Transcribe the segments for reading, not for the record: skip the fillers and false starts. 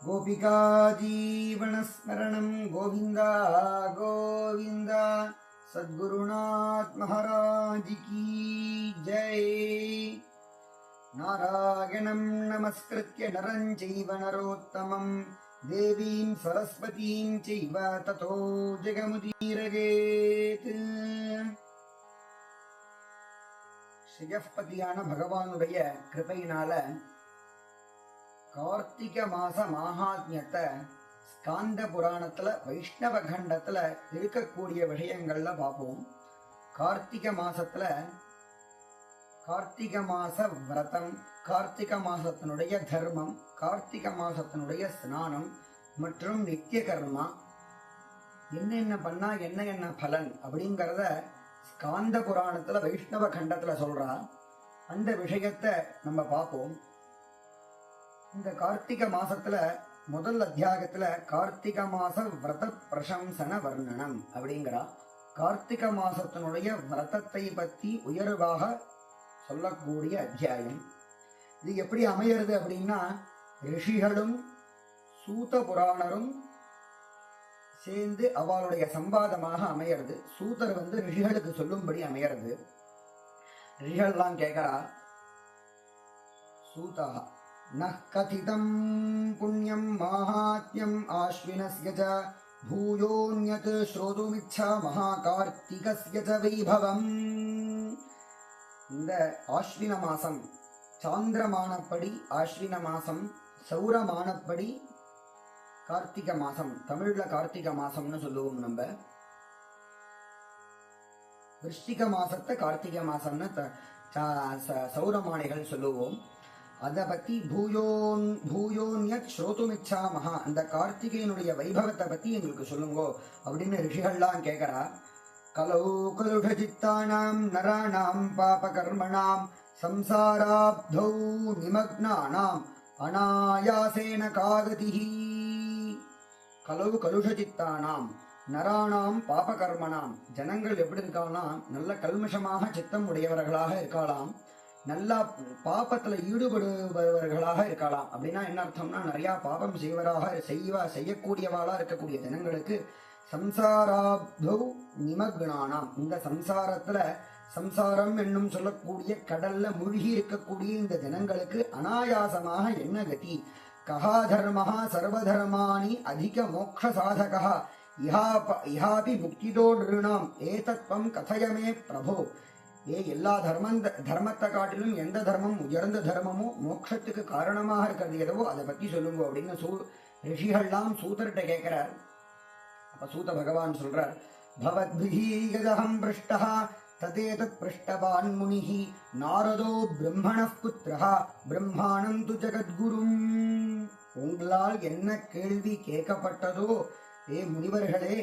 गोपिका जीवनस्मरणं गोविंदा गोविंदा। सद्गुरुनाथ महाराज की जय। नारायणं नमस्कृत्य नरं चैव नरोत्तमं देवीं सरस्वतीं चैव ततो जगमुदीरयेत्। ஸ்ரீயப்பதியான பகவானுடைய கிருபையினால கார்த்திகை மாச மகாத்மியத்தை ஸ்காந்த புராணத்துல வைஷ்ணவ கண்டத்துல இருக்கக்கூடிய விஷயங்கள்ல பார்ப்போம். கார்த்திகை மாசத்துல கார்த்திகை மாச விரதம், கார்த்திகை மாசத்தினுடைய தர்மம், கார்த்திகை மாசத்தினுடைய ஸ்நானம் மற்றும் நித்திய கர்மா, என்னென்ன பண்ணா என்ன பலன் அப்படிங்கறத ஸ்காந்த புராணத்துல வைஷ்ணவ கண்டத்துல சொல்றா. அந்த விஷயத்தை நம்ம பார்ப்போம். இந்த கார்த்திகை மாசத்துல முதல் அத்தியாயத்துல கார்த்திகை மாச விரத பிரசம்சன வர்ணனம் அப்படிங்கிறா. கார்த்திகை மாசத்தினுடைய விரதத்தை பத்தி உயர்வாக சொல்லக்கூடிய அத்தியாயம். இது எப்படி அமையிறது அப்படின்னா, ரிஷிகளும் சூத புராணரும் சேர்ந்து அவளுடைய சம்பாதமாக அமையிறது. சூதர் ரிஷிகளுக்கு சொல்லும்படி அமையிறது. ரிஷிகள்லாம் கேட்கறா, சூதா ந கதிதம் புண்ணியம் மாஹாத்யம் ஆஸ்வினஸ்ய ச பூயோன்யத் ஸ்ரோதுமிச்சா மகாகார்த்திகஸ்ய ச வைபவம். இந்த ஆஸ்வின மாசம் சாந்திரமானப்படி ஆஸ்வின மாசம், சௌரமானப்படி கார்த்திகை மாசம், தமிழ்ல கார்த்திகை மாசம்னு சொல்லுவோம். நம்ம விருஷ்டிக மாசத்தை கார்த்திகை மாசம்னு சௌரமானிகள் சொல்லுவோம். அதை பத்தி பூயோன்யத் ஸ்ரோதுமிச்சாமஹா, அந்த கார்த்திகையினுடைய வைபவத்தை பத்தி எங்களுக்கு சொல்லுங்கோ அப்படின்னு ரிஷிகள்லாம் கேட்கிறா. கலௌ கலுஷசித்தானாம் நராணாம் பாபகர்மணாம் சம்சாராப்தௌ நிமக்னானாம் அநாயாசேன காகதிஹி. கலவு கலுஷசித்தானாம் நராணாம் பாபகர்மணாம், ஜனங்கள் எப்படி இருக்காலாம், நல்ல கல்மஷமாக சித்தம் உடையவர்களாக இருக்கலாம், நல்ல பாபத்துல ஈடுபடுபவர்களாக இருக்கலாம். அப்படின்னா என்ன அர்த்தம்னா, நிறைய பாபம் செய்யக்கூடியவாளா இருக்கக்கூடிய ஜனங்களுக்கு சம்சாராப்தௌ நிமக்னானாம், இந்த சம்சாரத்துல சம்சாரம் என்னும் சொல்லக்கூடிய கடல்ல மூழ்கி இருக்கக்கூடிய இந்த ஜனங்களுக்கு அனாயாசமாக என்ன கதி, கஹா தர்மஹா சர்வதர்மாணி அதிக மோக்ஷ சாதகா இஹாபி முக்திதோ நிருணாம் ஏதத்வம் கதயமே பிரபோ. எல்லா தர்மத்தை காட்டிலும் எந்த தர்மம் உயர்ந்த தர்மமோ மோட்சத்துக்கு காரணமாக இருக்கிறது எதவோ அதை பத்தி சொல்லுங்க அப்படின்னு ரிஷிகள்லாம் சூதர்கிட்ட கேட்கிறார். அப்ப சூத பகவான் சொல்றார், பவத்பிஹி யதஹம் பிருஷ்டஹ ததேதத் பிருஷ்டவான் முனிஹி நாரதோ பிரம்மணः புத்ரஹ பிரம்மாணம் து ஜகத்குரும். உங்களால் என்ன கேள்வி கேட்கப்பட்டதோ ஏ முனிவர்களே,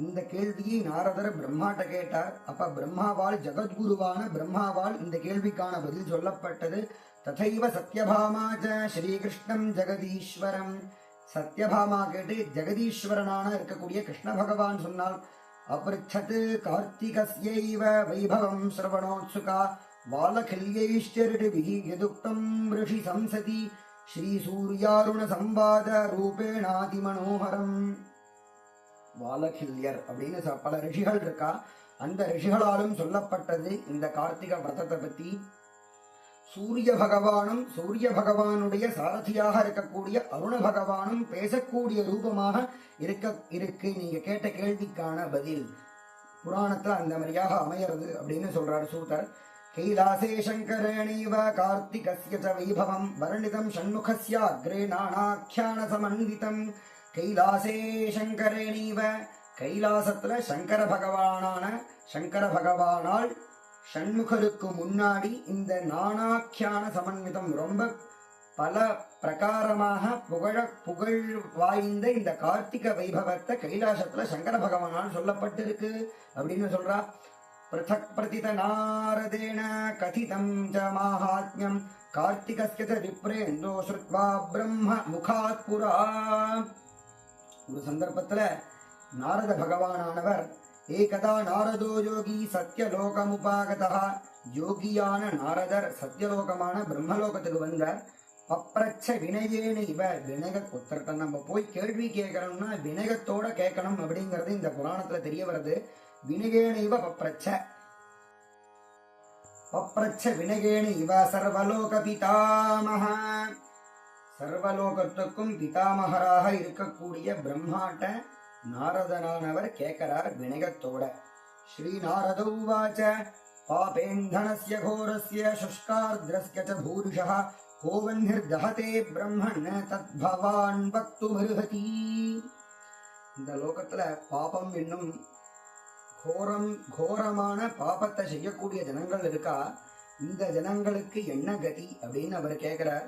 இந்த கேள்வியை நாரதர் பிரம்மாட்ட கேட்டார். அப்ப பிரம்மாவால், ஜகத்குருவான பிரம்மாவால் இந்த கேள்விக்கான பதில் சொல்லப்பட்டது. ததைவ சத்யபாமாச்ச ஸ்ரீகிருஷ்ணம் ஜெகதீஸ்வரம். சத்யபாமா கேட்டு ஜெகதீஸ்வரனான இருக்கக்கூடிய கிருஷ்ண பகவான் சொன்னால், அப்ருச்சத் கார்த்திகஸ்யைவ வைபவம் ஸ்ரவணோத்சுகா வாலகில்யைஷ்சரிபிஹி யதுக்தம் ரிஷி சம்சதி ஸ்ரீ சூர்யாருண சம்வாத ரூபேணாதி மனோகரம். வாலகில்யர் அப்படின்னு பல ரிஷிகள் இருக்கா. அந்த ரிஷிகளாலும் சொல்லப்பட்டது இந்த கார்த்திகை விரதத்தை பத்தி. சூரிய பகவானும் சூரிய பகவானுடைய சாரதியாக இருக்கக்கூடிய அருண பகவானும் பேசக்கூடிய ரூபமாக இருக்கு நீங்க கேட்ட கேள்விக்கான பதில். புராணத்துல அந்த மாதிரியாக அமையிறது அப்படின்னு சொல்றாரு சூதர். கைலாசே சங்கரேணீவ கார்த்திகஸ்ய ச வைபவம் வர்ணிதம் ஷண்முகஸ்ய அக்ரே நானாக்யான சமன்விதம். கைலாசே சங்கரேணீவ, கைலாசத்துல சங்கர பகவானால் ஷண்முகருக்கு முன்னாடி இந்த நானாக்கியான சமன்விதம், ரொம்ப பல பிரகாரமாக புகழ் வாய்ந்த இந்த கார்த்திகை வைபவத்தை கைலாசத்துல சங்கர பகவானால் சொல்லப்பட்டிருக்கு அப்படின்னு சொல்றா. பிரதக் பிரதித நாரதேன கதிதம் ச மாஹாத்மியம் கார்த்திகஸ்ய ச விப்ரேந்தோ ஸ்ருத்வா பிரம்ம முகாத் புரா. ஒரு சந்தர்ப்பத்துல நாரத பகவானானவர், ஏகதா நாரதோ யோகி சத்யலோகமுபாகதா, யோகியான நாரதர் சத்யலோகமான பிரம்மலோகத்துக்கு வந்தார். பப்ரச்ச வினயேன இவ வினக புத்திரத்தை நம்ம போய் கேள்வி கேட்கணும்னா வினயத்தோட கேட்கணும் அப்படிங்கிறது இந்த புராணத்துல தெரிய வருது. வினயேன இவ பப்ரச்ச பப்ரச்ச வினயேன இவ சர்வலோக பிதாமஹ. சர்வலோகத்துக்கும் பிதாமகராக இருக்கக்கூடிய பிரம்மாட்ட நாரதனானவர் கேட்கிறார் வினயத்தோட. ஸ்ரீ நாரத உவாச்ச பாபேந்தனஸ்ய கோரஸ்ய சுஷ்கார்த்ரஸ்ய ச பூரிஷः கோவன்னிர்தஹதே பிரம்மன் தத் பவான் வக்துமர்ஹதி. இந்த லோகத்துல பாபம் என்னும் கோரமான பாபத்தை செய்யக்கூடிய ஜனங்கள் இருக்கா, இந்த ஜனங்களுக்கு என்ன கதி அப்படின்னு அவர் கேட்கிறார்.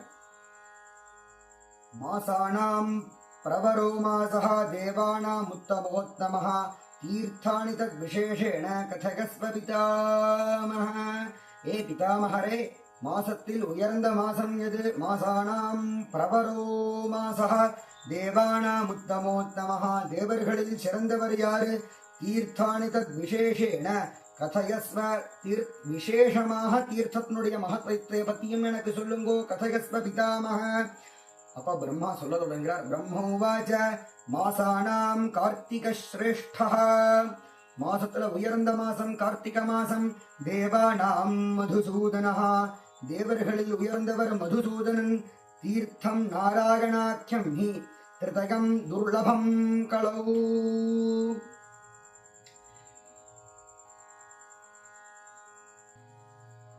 மாசானாம் பிரவரோ மாசஹ தேவானாம் உத்தமோத்தமஹ தீர்த்தானி தத் விசேஷேண கதகஸ்வ பிதாமஹ. ஏ பிதாமகரே, மாசத்தில் உயர்ந்த மாசம் எது? மாசானாம் பிரவரோ மாசஹ தேவானாம் உத்தமோத்தமஹ, தேவர்களில் சிறந்தவர் யாரு? தீர்த்தானி தத் விசேஷேண கதயஸ்வ, விசேஷமாக தீர்த்தத்தினுடைய மகத்துவத்தை பத்தியும் எனக்கு சொல்லுங்கோ, கதயஸ்வ பிதாமஹ. அப்ப பிரம்மா சொல்ல தொடங்குகிறார். பிரம்மோவாச்ச மாசானாம் கார்த்திக ஸ்ரேஷ்டஹ, மாசத்துல உயர்ந்த மாசம் கார்த்திக மாசம். தேவானாம் மதுசூதனஹ, தேவர்களில் உயர்ந்தவர் மதுசூதனன். தீர்த்தம் நாராயணாக்கியம் ஹி திருதயம் துர்லபம் களௌ.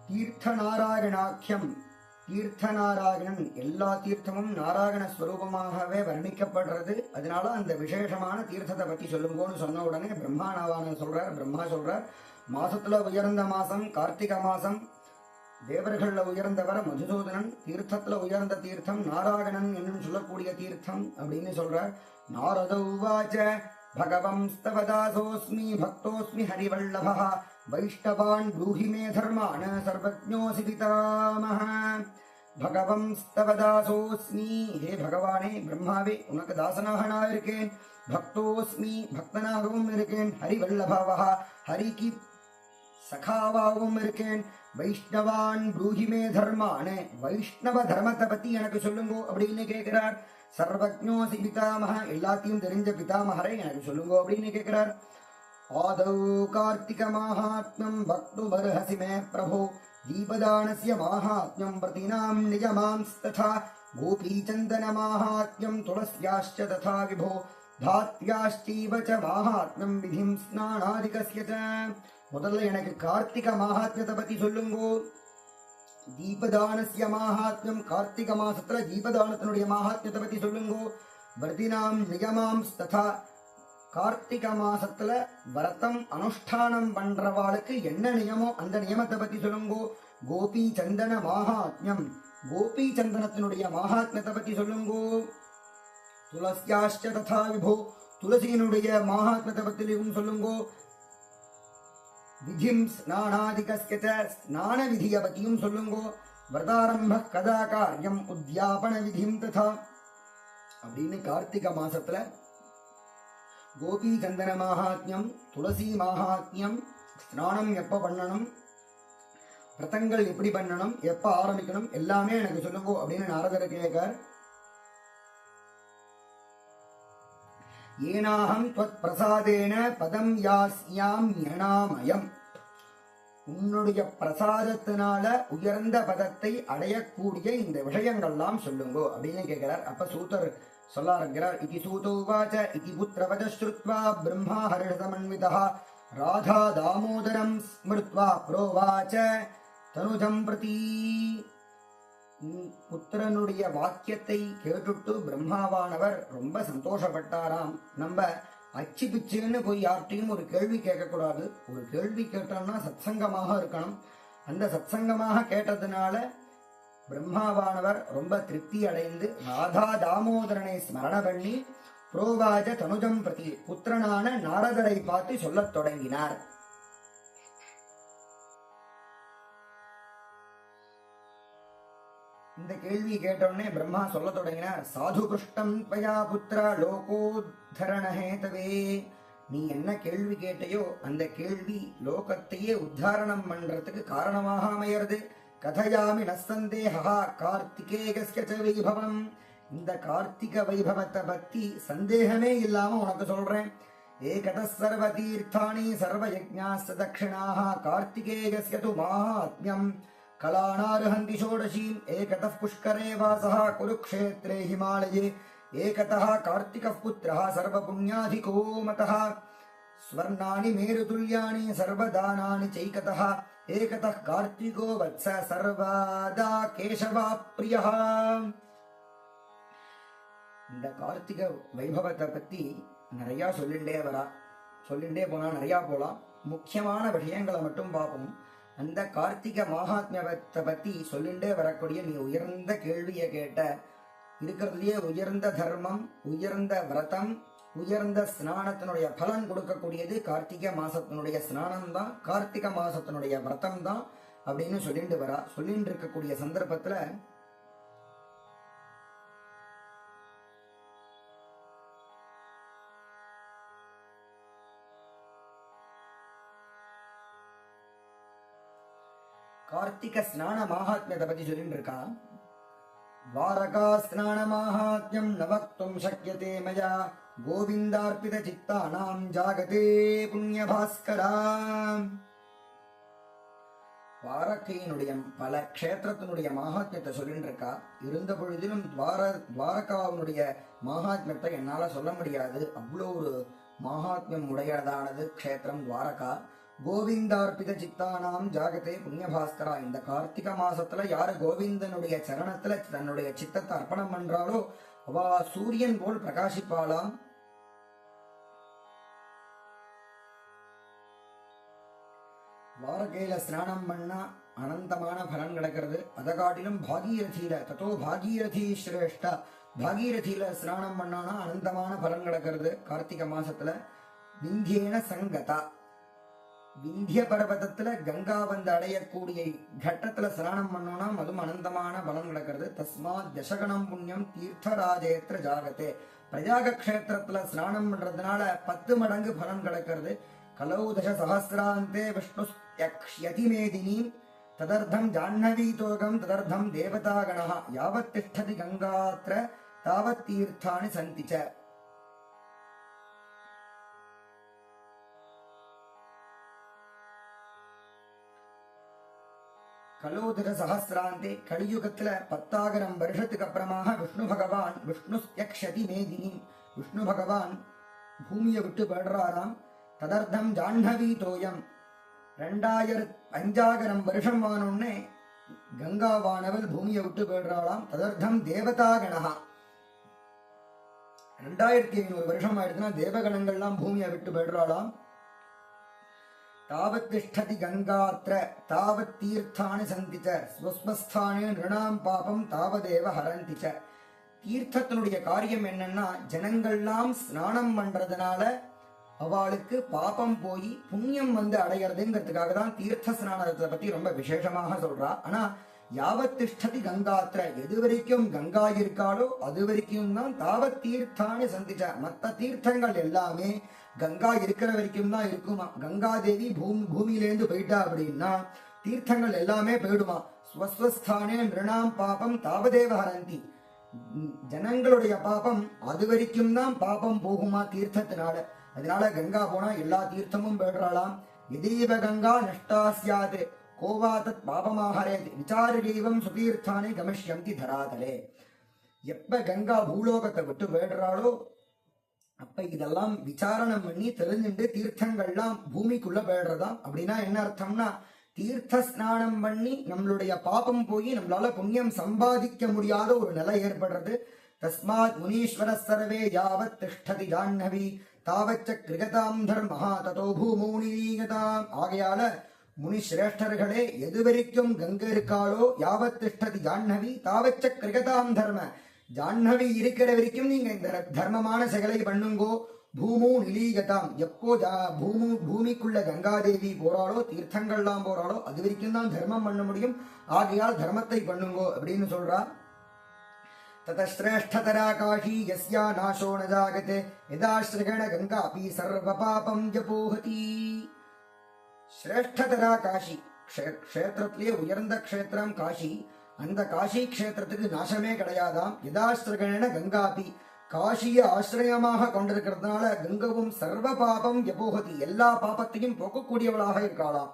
தீர்த்த நாராயணாக்கியம், தீர்த்த நாராயணன், எல்லா தீர்த்தமும் நாராயண ஸ்வரூபமாகவே வர்ணிக்கப்படுறது. அதனால அந்த விசேஷமான தீர்த்தத்தை பத்தி சொல்லுங்கன்னு சொன்ன உடனே பிரம்மா சொல்றார் மாசத்துல உயர்ந்த மாசம் கார்த்திக மாசம், தேவர்கள்ல உயர்ந்தவர் மதுசூதனன், தீர்த்தத்துல உயர்ந்த தீர்த்தம் நாராயணன் என்னும் சொல்லக்கூடிய தீர்த்தம் அப்படின்னு சொல்றார். நாரத உவாச்ச பகவம் ஸ்தவதாசோஸ்மி பக்தோஸ்மி ஹரிவல்லபஹ வைஷ்ணவான் ப்ரூஹி மே தர்மான் சர்வஜ்ஞோசி பிதாமஹ. பகவம் ஸ்தவதாசோஸ்மி, ஹே பகவானே பிரம்மாவே உனக்கு தாசனாக நான் இருக்கேன். பக்தோஸ்மி, பக்தனாகவும் இருக்கேன். ஹரிவல்லபவஹ, ஹரிக்கு சகாவாகவும் இருக்கேன். வைஷ்ணவான் ப்ரூஹி மே தர்மான், வைஷ்ணவ தர்மத்தை பத்தி எனக்கு சொல்லுங்கோ அப்படின்னு கேட்கிறார். சர்வஜ்ஞோசி பிதாமஹ, எல்லாத்தையும் தெரிஞ்ச பிதாமகரை எனக்கு சொல்லுங்கோ அப்படின்னு கேட்கிறார். ஆதௌ கார்த்திக மாஹாத்மியம் பக்துமர்ஹசி மே பிரபோ தீபதானஸ்ய மாஹாத்மியம் பிரதினாம் நிஜமாம்ஸ்ததா கோபீச்சந்தன மாஹாத்மியம் துளஸ்யாश्च ததா விபோ தாத்யாश्चैव च மாஹாத்மியம் விதிம் ஸ்நானாதிகஸ்ய ச. முதல்ல எனக்கு கார்த்திக மாஹாத்மியத்தை பத்தி சொல்லுங்கோ. தீபதானஸ்ய மாஹாத்மியம், கார்த்திக மாசத்துல தீபதானத்தினுடைய மாஹாத்மியத்தை பத்தி சொல்லுங்கோ. பிரதினாம் நியமாம்ஸ்ததா, கார்த்திக மாசத்துல விரதம் அனுஷ்டானம் பண்றவாளுக்கு என்ன நியமோ அந்த நியமத்தை பத்தி சொல்லுங்கோ. கோபி சந்தன மாஹாத்மியம், கோபி சந்தனத்தினுடைய மாஹாத்மியத்தை பத்தி சொல்லுங்கோ. துளசியாश्च ததா விபோ, துளசியினுடைய மாஹாத்மியத்தை பத்தியும் சொல்லுங்கோ. விதிம் ஸ்நானாதிகஸ்ய ச, ஸ்நான விதியை பத்தியும் சொல்லுங்கோ. விரதாரம்ப கதா காரியம் உத்யாபன விதிம் ததா அப்படின்னு கார்த்திக மாசத்துல கோபி சந்தன மாஹாத்மியம், துளசி மாஹாத்மியம், ஸ்நானம் எப்ப பண்ணணும், விரதங்கள் எப்படி பண்ணணும், எப்ப ஆரம்பிக்கணும், எல்லாமே எனக்கு சொல்லுங்கோ அப்படின்னு நாரதர் கேட்கார். ஏனாஹம் த்வத் பிரசாதேன பதம் யாஸ்யாம் ஞானாமயம், உன்னுடைய பிரசாதத்தினால உயர்ந்த பதத்தை அடையக்கூடிய இந்த விஷயங்கள்லாம் சொல்லுங்கோ அப்படின்னு கேட்கிறார். அப்ப சூத்தர் சொல்ல ஆரம்பிக்கிறார். இதி சூதோவாச்ச இதி புத்திரவத ஸ்ருத்வா பிரம்மா ஹர்ஷசமன்விதः ராதா தாமோதரம் ஸ்மிருத்வா புரோவாச்ச தனுஜம் பிரதி. புத்திரனுடைய வாக்கியத்தை கேட்டுட்டு பிரம்மாவானவர் ரொம்ப சந்தோஷப்பட்டாராம். நம்ம அச்சு பிச்சுன்னு போய் யார்கிட்டையும் ஒரு கேள்வி கேட்கக்கூடாது. ஒரு கேள்வி கேட்டோம்னா சத்சங்கமாக இருக்கணும். அந்த சத்சங்கமாக கேட்டதுனால பிரம்மாவானவர் ரொம்ப திருப்தி அடைந்து ராதா தாமோதரனை ஸ்மரண பண்ணி புரோவாஜ தனுஜம் பிரதி, புத்திரனான நாரதரை பார்த்து சொல்லத் தொடங்கினார். இந்த கேள்வி கேட்டவுடனே பிரம்மா சொல்ல தொடங்கினார். சாது புருஷ்டம் பயா புத்திர லோகோத்தரண ஹேதவே, நீ என்ன கேள்வி கேட்டையோ அந்த கேள்வி லோகத்தையே உத்தாரணம் பண்றதுக்கு காரணமாக அமையிறது. கதயாமி நசந்தேகா கார்த்திகேயஸ்ய ச வைபவம். இந்த கார்த்திக வைபவத்தை பத்தி சந்தேகமே இல்லாம உனக்கு சொல்றேன். ஏகத சர்வ தீர்த்தானி சர்வ யஜ்ஞாஸ்ய தக்ஷிணாஹ கார்த்திகேயஸ்ய து மாஹாத்ம்யம் கலானார்ஹந்தி ஷோடசீம். ஏகதः புஷ்கரே வாசः குருக்ஷேத்ரே ஹிமாலயே ஏகதः கார்த்திகः புத்திரः சர்வபுண்யாதிகோ மதः ஸ்வர்ணானி மேருதுல்யானி சர்வதானானி சைகதः ஏகதः கார்த்திகோ வத்ஸ சர்வதா கேசவா பிரியः. இந்த கார்த்திக வைபவத்தை பத்தி நிறைய சொல்லிண்டே போனா நிறைய போலாம். முக்கியமான விஷயங்களை மட்டும் பார்ப்போம். அந்த கார்த்திக மகாத்மியத்தை பத்தி சொல்லிண்டே வரக்கூடிய நீ உயர்ந்த கேள்வியை கேட்ட, இருக்கிறதுலயே உயர்ந்த தர்மம், உயர்ந்த விரதம், உயர்ந்த ஸ்நானத்தினுடைய பலன் கொடுக்கக்கூடியது கார்த்திகை மாசத்தினுடைய ஸ்நானம் தான், கார்த்திகை மாசத்தினுடைய விரதம் தான் அப்படின்னு சொல்லிட்டு இருக்கக்கூடிய சந்தர்ப்பத்துல கார்த்திக ஸ்நான மகாத்மியத்தை பத்தி சொல்லிட்டு இருக்கா. துவாரகா ஸ்நான மகாத்மியம் நவக்தும் சக்யதே மயா கோவிந்தார்ப்பித சித்தானாம் ஜாகதே புண்ணிய பாஸ்கரா. துவாரகையினுடைய பல க்ஷேத்திரத்தினுடைய மகாத்மியத்தை சொல்லிட்டு இருக்கா. இருந்த பொழுதிலும் துவாரகாவினுடைய மகாத்மியத்தை என்னால சொல்ல முடியாது. அவ்வளோ ஒரு மகாத்மியம் உடையதானது க்ஷேத்திரம் துவாரகா. கோவிந்தார்ப்பித சித்தானாம் ஜாகதே புண்ணியபாஸ்கரா. இந்த கார்த்திகை மாசத்துல யாரு கோவிந்தனுடைய சரணத்துல தன்னுடைய சித்தத்தை அர்ப்பணம் பண்றாளோ அவ சூரியன் போல் பிரகாசிப்பாளாம். துவாரகையில ஸ்நானம் பண்ணா அனந்தமான பலன் கிடைக்கிறது. அதை காட்டிலும் பாகீரதியில தத்தோ பாகீரதி சிரேஷ்டா, பாகீரதியில ஸ்நானம் பண்ணானா அனந்தமான பலன் கிடைக்கிறது. கார்த்திகை மாசத்துல விந்தியேன சங்கதா, விந்திய பர்வதத்துல கங்கா வந்து அடையக்கூடிய கட்டத்துல ஸ்நானம் பண்ணோம்னா அதுவும் அனந்தமான பலன் நடக்கிறது. தஸ்மாத் தசகணம் புண்ணியம் தீர்த்தராஜேத்திர ஜாகத்தே. பிரயாக கஷேத்திரத்துல ஸ்நானம் பண்றதுனால 10 மடங்கு பலன் கிடைக்கிறது. கலௌ தச சஹசிராந்தே விஷ்ணு யக்ஷ்யதி மேதினி ததர்த்தம் ஜாஹ்னவீதோகம் ததர்த்தம் தேவதாகணஹ யாவத் திஷ்டதி கங்காத்ர தாவத் தீர்த்தானி சந்தி ச. கலோதர சஹசிராந்தே கலியுகத்துல 10,000 வருஷத்துக்கு அப்புறமாக விஷ்ணு பகவான் விஷ்ணு யக்ஷதி மேதினி, விஷ்ணு பகவான் பூமியை விட்டு படுறாராம். ததர்த்தம் ஜாஹ்னவி தோயம் 5,000 வருஷம் ஆனோடனே கங்காவானவள் பூமியை விட்டு போயிடுறாளாம். ததர்த்தம் தேவதாகணஹா 2500 வருஷம் ஆயிடுச்சுன்னா தேவகணங்கள்லாம் பூமியை விட்டு போயிடுறாளாம். தாவத் திஷ்டதி கங்காத்ர தாவத் தீர்த்தானி சந்திச்ச ஸ்வஸ்மஸ்தானே நிருணாம் பாபம் தாவதேவ ஹரந்திச்ச. தீர்த்தத்தினுடைய காரியம் என்னன்னா ஜனங்கள்லாம் ஸ்நானம் பண்றதுனால அவளுக்கு பாபம் போய் புண்ணியம் வந்து அடைகிறதுங்கிறதுக்காக தான் தீர்த்த ஸ்நானத்தை பத்தி ரொம்ப விசேஷமாக சொல்றா. ஆனா யாவத் திஷ்டதி கங்காத்ர, எது வரைக்கும் கங்கா இருக்காளோ அது வரைக்கும் தான் தாவத் தீர்த்தானி சந்திச்ச. மற்ற தீர்த்தங்கள் எல்லாமே கங்கா இருக்கிற வரைக்கும் தான் இருக்குமா. கங்கா தேவி பூமியிலேருந்து போயிட்டா அப்படின்னா தீர்த்தங்கள் எல்லாமே போயிடுமா. ஸ்வஸ்வஸ்தானே நிருணாம் பாபம் தாவதேவ ஹரந்தி. ஜனங்களுடைய பாபம் அது வரைக்கும் தான் பாபம் போகுமா தீர்த்தத்தினால. அதனால கங்கா போனா எல்லா தீர்த்தமும் போயிடுறாளாம். எதீவ கங்கா நஷ்டா சியாது கோவாதத் பாபமாகரே விசாரீவம் சுதீர்த்தானே கமிஷ்யந்தி தராதலே. எப்ப கங்கா பூலோகத்தை விட்டு போயிடுறாளோ அப்ப இதெல்லாம் விசாரணம் பண்ணி தெரிஞ்சுட்டு தீர்த்தங்கள்லாம் பூமிக்குள்ள போயிடுறதாம். அப்படின்னா என்ன அர்த்தம்னா தீர்த்த ஸ்நானம் பண்ணி நம்மளுடைய பாபம் போய் நம்மளால புண்ணியம் சம்பாதிக்க முடியாத ஒரு நிலை ஏற்படுறது. தஸ்மாத் முனீஸ்வர சர்வே யாவத் திஷ்டதி ஜாஹ்னவி தாவச்ச கிருகதாம் தர்மஹா ததோ பூமூனிகதாம். ஆகையால முனி சிரேஷ்டர்களே எது வரைக்கும் கங்கை இருக்காளோ யாவத் திஷ்டதி ஜாஹ்னவி தாவச்ச கிருகதாம் தர்ம, ஜாஹ்னவி இருக்கிற வரைக்கும் நீங்க இந்த தர்மமான செயலை பண்ணுங்கோ. பூமு நிலீகதாம், எப்போ பூமிக்குள்ள கங்காதேவி போறாளோ தீர்த்தங்கள்லாம் போறாளோ அது வரைக்கும் தான் தர்மம் பண்ண முடியும். ஆகையால் தர்மத்தை பண்ணுங்கோ அப்படின்னு சொல்றா. ததஸ்ரேஷ்டதரா காஷி யஸ்யா நாசோ ந ஜாகதே யதா ஸ்ரகண கங்காபி சர்வ பாபம் ஜபோஹதி. ஸ்ரேஷ்டதரா காஷி, க்ஷேத்திரத்திலேயே உயர்ந்த க்ஷேத்திரம் காஷி. அந்த காஷி க்ஷேத்திரத்துக்கு நாசமே கிடையாதாம். யதாஸ்திரகண கங்காபி, காஷியை ஆசிரியமாக கொண்டிருக்கிறதுனால கங்கவும் சர்வ பாபம் யபோகதி, எல்லா பாபத்தையும் போக்கக்கூடியவளாக இருக்காளாம்.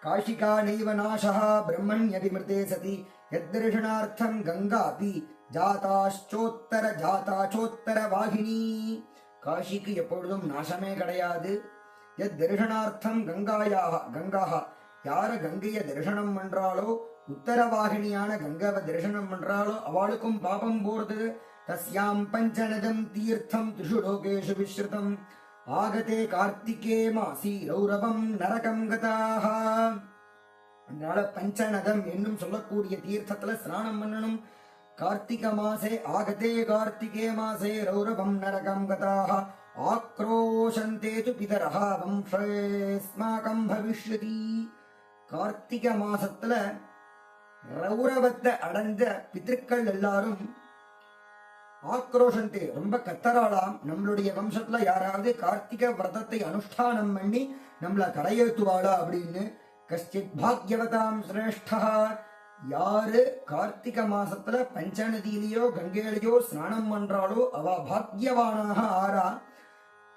காஷிகா நைவ நாசா பிரம்மண்யபிமிருதே சதி யத்தர்ஷனார்த்தம் கங்காபி ஜாதாச்சோத்தர வாகினி. காஷிக்கு எப்பொழுதும் நாசமே கிடையாது. தரிசனார்த்தம் கங்காக, யார கங்கைய தரிசனம் பண்றாளோ, உத்தரவாகினியான கங்காவை தரிசனம் பண்றாளோ அவளுக்கும் பாபம் போறது. தஸ்யாம் பஞ்சநதம் தீர்த்தம் திரிஷு லோகேஷு விஸ்ருதம் ஆகதே கார்த்திகே மாசி ரௌரவம் நரகம் கதாக. அதனால பஞ்சநதம் என்னும் சொல்லக்கூடிய தீர்த்தத்துல ஸ்நானம் பண்ணணும். கார்த்திக மாசே ஆகதே கார்த்திகே மாசே ரௌரவம் நரகம் கதாக ஆக்ரோஷந்தே து பிதரஹ வம்சேஸ்மாகம் பவிஷ்யதி. கார்த்திக மாசத்துல ரௌரவத்தை அடைஞ்ச பித்ருக்கள் எல்லாரும் ஆக்ரோஷந்தே ரொம்ப கத்தராளாம். நம்மளுடைய வம்சத்துல யாராவது கார்த்திக விரதத்தை அனுஷ்டானம் பண்ணி நம்மள கரையேற்றுவாளா அப்படின்னு. கஷ்டித் பாக்யவதாம் சிரேஷ்டா, யாரு கார்த்திக மாசத்துல பஞ்சநதியிலேயோ கங்கையிலேயோ ஸ்நானம் பண்றாளோ அவ பாக்யவானாக ஆறா.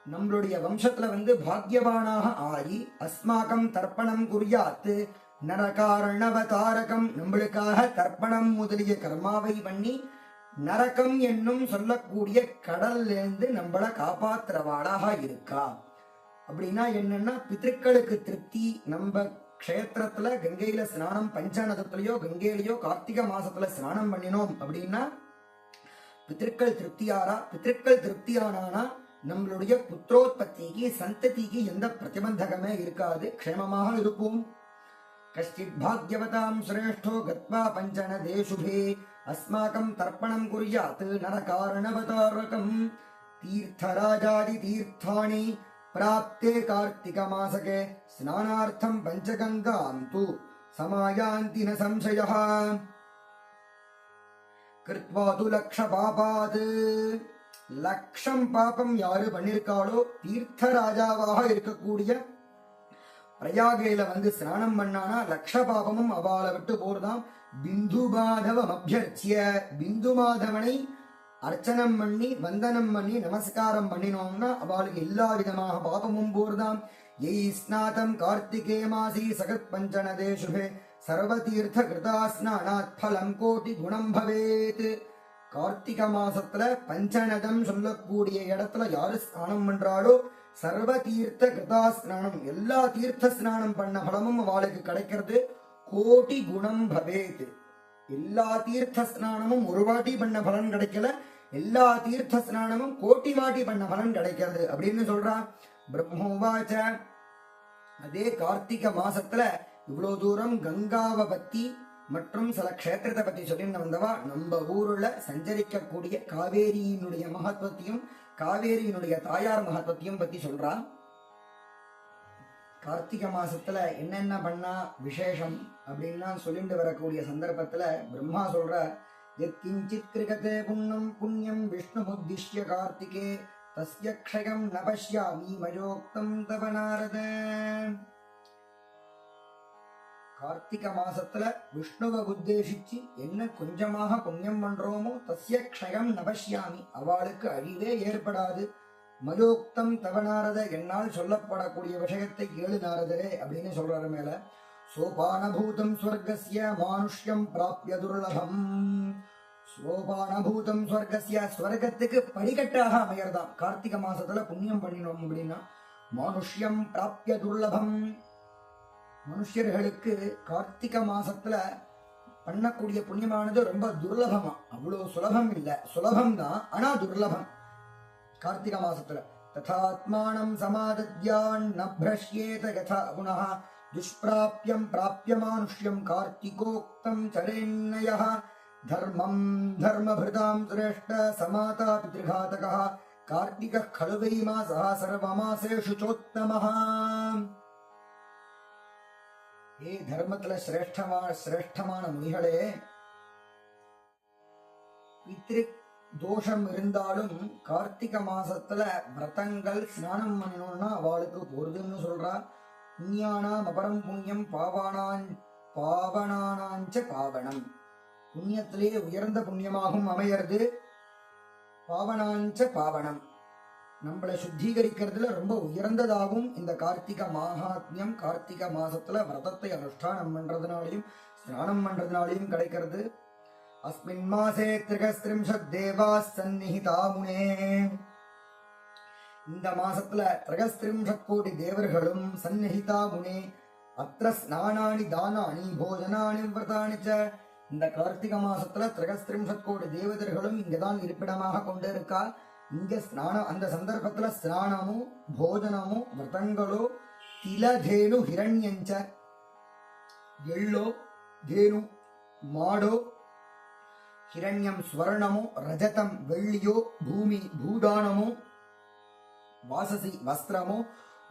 நம்மளுடைய வம்சத்துல பாக்யவானாக ஆறி அஸ்மாக்கம் தர்ப்பணம் குறியாத்து நரகாரணவதாரகம், நம்மளுக்காக தர்ப்பணம் முதலிய கர்மாவை பண்ணி நரகம் என்னும் சொல்லக்கூடிய கடல்லேருந்து நம்மள காப்பாத்துறவாளாக இருக்கா. அப்படின்னா என்னன்னா, பித்ருக்களுக்கு திருப்தி. நம்ம க்ஷேத்திரத்துல கங்கையில ஸ்நானம், பஞ்சநதத்திலேயோ கங்கையிலேயோ கார்த்திக மாசத்துல ஸ்நானம் பண்ணினோம் அப்படின்னா பித்ருக்கள் திருப்தியாரா. பித்ருக்கள் திருப்தியானா நம்மளுடைய புத்திரோத்பத்திக்கு சந்ததிக்கு எந்த பிரதிபந்தகமே இருக்காது, க்ஷேமமாக இருப்போம். கஷ்டித் பாக்யவதாம் சிரேஷ்டோ கத்வா பஞ்சநதே சுபே அஸ்மாக்கம் தர்ப்பணம் குர்யாத் நரகாரணவதாரகம் தீர்த்தராஜாதி தீர்த்தானி பிராப்தே கார்த்திக மாசகே ஸ்நானார்த்தம் பஞ்சகங்காம் து சமாயாந்தி ந சம்சயः கிருத்வா து லக்ஷ பாபாத். லக்ஷம் பாபம் யாரு பண்ணிருக்காளோ, தீர்த்த ராஜாவாக இருக்கக்கூடிய பிரயாகையில ஸ்நானம் பண்ணானா லக்ஷ பாபமும் அவளை விட்டு போறதாம். பிந்து மாதவம் அபியர்ச்சிய, பிந்து மாதவனை அர்ச்சனம் பண்ணி வந்தனம் பண்ணி நமஸ்காரம் பண்ணினோம்னா அவளுக்கு எல்லா விதமாக பாபமும் போர்தாம். எய் ஸ்நாதம் கார்த்திகே மாசி சகத் பஞ்சநதே சுபே சர்வதீர்த்த கிருதா ஸ்நானாத் பலம் கோடி குணம் பவேத். கார்த்திக மாசத்துல பஞ்சநதம் சொல்லக்கூடிய இடத்துல யாரு ஸ்நானம் பண்றாளோ சர்வ தீர்த்த கிருதா ஸ்நானம், எல்லா தீர்த்த ஸ்நானம் பண்ண பலமும் அவளுக்கு கிடைக்கிறது. கோடி குணம் பவேத். எல்லா தீர்த்த ஸ்நானமும் ஒரு வாட்டி பண்ண பலன் கிடைக்கல, எல்லா தீர்த்த ஸ்நானமும் கோட்டி வாட்டி பண்ண பலன் கிடைக்கிறது அப்படின்னு சொல்றா. பிரம்மோவாச்ச. அதே கார்த்திக மாசத்துல இவ்வளவு தூரம் கங்காவை பத்தி மற்றும் சில க்ஷேத்திரத்தை பத்தி சொல்லிட்டு வந்தவா நம்ம ஊருல சஞ்சரிக்கக்கூடிய காவேரியினுடைய மகத்துவத்தையும் காவேரியினுடைய தாயார் மகத்துவத்தையும் பத்தி சொல்றா. கார்த்திக மாசத்துல என்னென்ன பண்ணா விசேஷம் அப்படின்னா சொல்லிட்டு வரக்கூடிய சந்தர்ப்பத்துல பிரம்மா சொல்ற, யத்கிஞ்சித் கிருகதே புண்ணியம் விஷ்ணு உத்திஷ்ய கார்த்திகே தஸ்ய க்ஷயம் ந பஷ்யாமி மயோக்தம் தவ நாரத. கார்த்திக மாசத்துல விஷ்ணுவை உத்தேசிச்சு என்ன கொஞ்சமாக புண்ணியம் பண்றோமோ தஸ்ய க்ஷயம் ந பஷ்யாமி, அவளுக்கு அழிவே ஏற்படாது. மயோக்தம் தவ நாரத, என்னால் சொல்லப்படக்கூடிய விஷயத்தை கேளு நாரதரே அப்படின்னு சொல்றாரு. மேல சோபானபூதம் ஸ்வர்கஸ்ய மானுஷ்யம் பிராப்ய துர்லபம். சோபானபூதம் ஸ்வர்கஸ்ய, ஸ்வர்கத்துக்கு படிக்கட்டாக அமையறதாம். கார்த்திக மாசத்துல புண்ணியம் பண்ணினோம் அப்படின்னா மானுஷ்யம் பிராப்ய துர்லபம். மனுஷர்களுக்கு கார்த்திக மாசத்துல பண்ணக்கூடிய புண்ணியமானது ரொம்ப துர்லபமா, அவ்வளவு சுலபம் இல்ல, சுலபம் தான் ஆனா துர்லபம். கார்த்திக மாசத்துல ததாத்மானம் சமாதத்யான் ந ப்ரஷ்யேத யதா குணஹ துஷ்ப்ராப்யம் பிராப்யமானுஷ்யம் கார்த்திகோக்தம் சரேன்னயஹ தர்மம் தர்மபிருதாம் சிரேஷ்ட சமாதா பித்ருகாதகः கார்த்திகः खलु वै मासः सर्वमासेषु चोत्तमः. ஏ தர்மத்துல சிரேஷ்டமான முனிகளே, பித்ரு தோஷம் இருந்தாலும் கார்த்திக மாசத்துல விரதங்கள் ஸ்நானம் பண்ணணும்னா அவளுக்கு போறதுன்னு சொல்றா. புண்ணியானாம் அபரம் புண்ணியம் பாவனானாஞ்ச பாவனம். புண்ணியத்திலே உயர்ந்த புண்ணியமாகவும் அமையிறது, பாவனாஞ்ச பாவனம், நம்மளை சுத்திகரிக்கிறதுல ரொம்ப உயர்ந்ததாகவும் இந்த கார்த்திக மகாத்மியம் கார்த்திக மாசத்துல விரதத்தை அனுஷ்டானம் பண்றதுனாலையும் ஸ்நானம் பண்றதுனாலையும் கிடைக்கிறது. அஸ்மின் மாசே திரிகஸ்திரிம்ஷத் தேவாஸ் சந்நிஹிதா முனே. இந்த மாசத்துல திரிகஸ்திரிம்ஷத் கோடி தேவர்களும் சந்நிஹிதா முனே அத்திர ஸ்நானானி தானானி போஜனானி விரதானி ச. இந்த கார்த்திக மாசத்துல திரிகஸ்திரிம்ஷத் கோடி தேவதர்களும் இங்கதான் இருப்பிடமாக கொண்டு இருக்கா. இங்க ஸ்நானம், அந்த சந்தர்ப்பத்துல ஸ்நானமோ போஜனமோ விரதங்களோ திலதேனு ஹிரண்யஞ்ச, எள்ளோ தேனு மாடோ, ஹிரண்யம் ஸ்வர்ணமோ ரஜதம் வெள்ளியோ, பூமி பூதானமோ, வாசசி வஸ்திரமோ,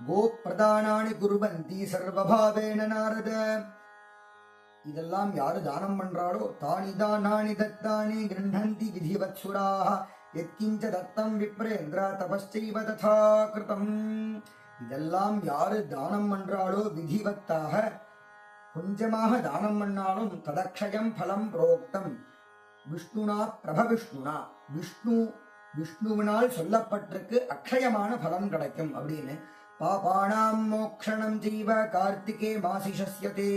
கோ பிரதானானி குருபந்தி சர்வபாவேன நாரத. இதெல்லாம் யாரு தானம் பண்றாளோ தானி தானானி தத்தானி கிருண்ணந்தி விதிவத்சுராஹ எத்கிஞ்ச தத்தம் விப்ரேந்திர தபஸ்சைவ ததா கிருதம். இதெல்லாம் யாரு தானம் பண்றாளோ விதிவத்தாக கொஞ்சமாக தானம் பண்ணாலும் ததக்ஷயம் பலம் புரோக்தம் விஷ்ணுனா பிரபவிஷ்ணுனா, விஷ்ணுவினால் சொல்லப்பட்டிருக்கு அக்ஷயமான பலன் கிடைக்கும் அப்படின்னு. பாபானாம் மோக்ஷணம் ஜீவ கார்த்திகே மாசிஷஸ்யதே.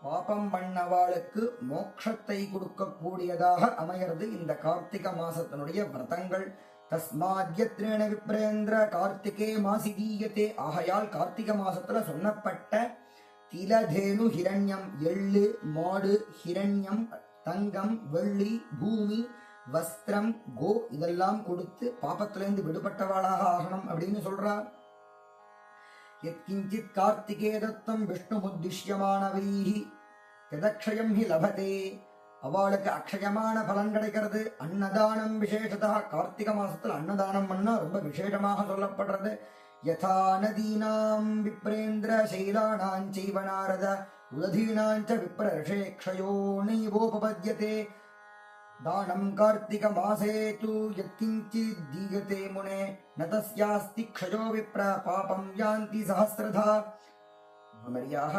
பாபம் பண்ணவாளுக்கு மோட்சத்தை கொடுக்கக்கூடியதாக அமைகிறது இந்த கார்த்திக மாசத்தினுடைய விரதங்கள். தஸ்மாத்யத்ரேண விப்ரேந்திர கார்த்திகே மாசி தீயத்தே. ஆகையால் கார்த்திக மாசத்துல சொன்னப்பட்ட திலதேனு ஹிரண்யம், எள்ளு மாடு, ஹிரண்யம் தங்கம் வெள்ளி பூமி வஸ்திரம் கோ இதெல்லாம் கொடுத்து பாபத்திலிருந்து விடுபட்டவாளாக ஆகணும் அப்படின்னு சொல்றார். யத்கிஞ்சித் கார்த்திகே தத்தம் விஷ்ணு உத்திஷ்யமானவைஹி யதக்ஷயம் ஹி லபதே. அவளுக்கு அக்ஷயமான பலன் கிடைக்கிறது. அன்னதானம் விசேஷதா. கார்த்திக மாசத்துல அன்னதானம் பண்ணா ரொம்ப விசேஷமாக சொல்லப்படுறது. யதா நதீனாம் விப்ரேந்திர சைலானாஞ்சைவ நாரத உததீனாஞ்ச விப்ர ரிஷே க்ஷயோ நைவோபபத்யதே. தானம் கார்த்திக மாசே து யத்கிஞ்சித் தீயதே முனே ந தஸ்யாஸ்தி க்ஷயோ விப்ர பாபம் யாந்தி சஹஸ்ரதா. மாதிரியாக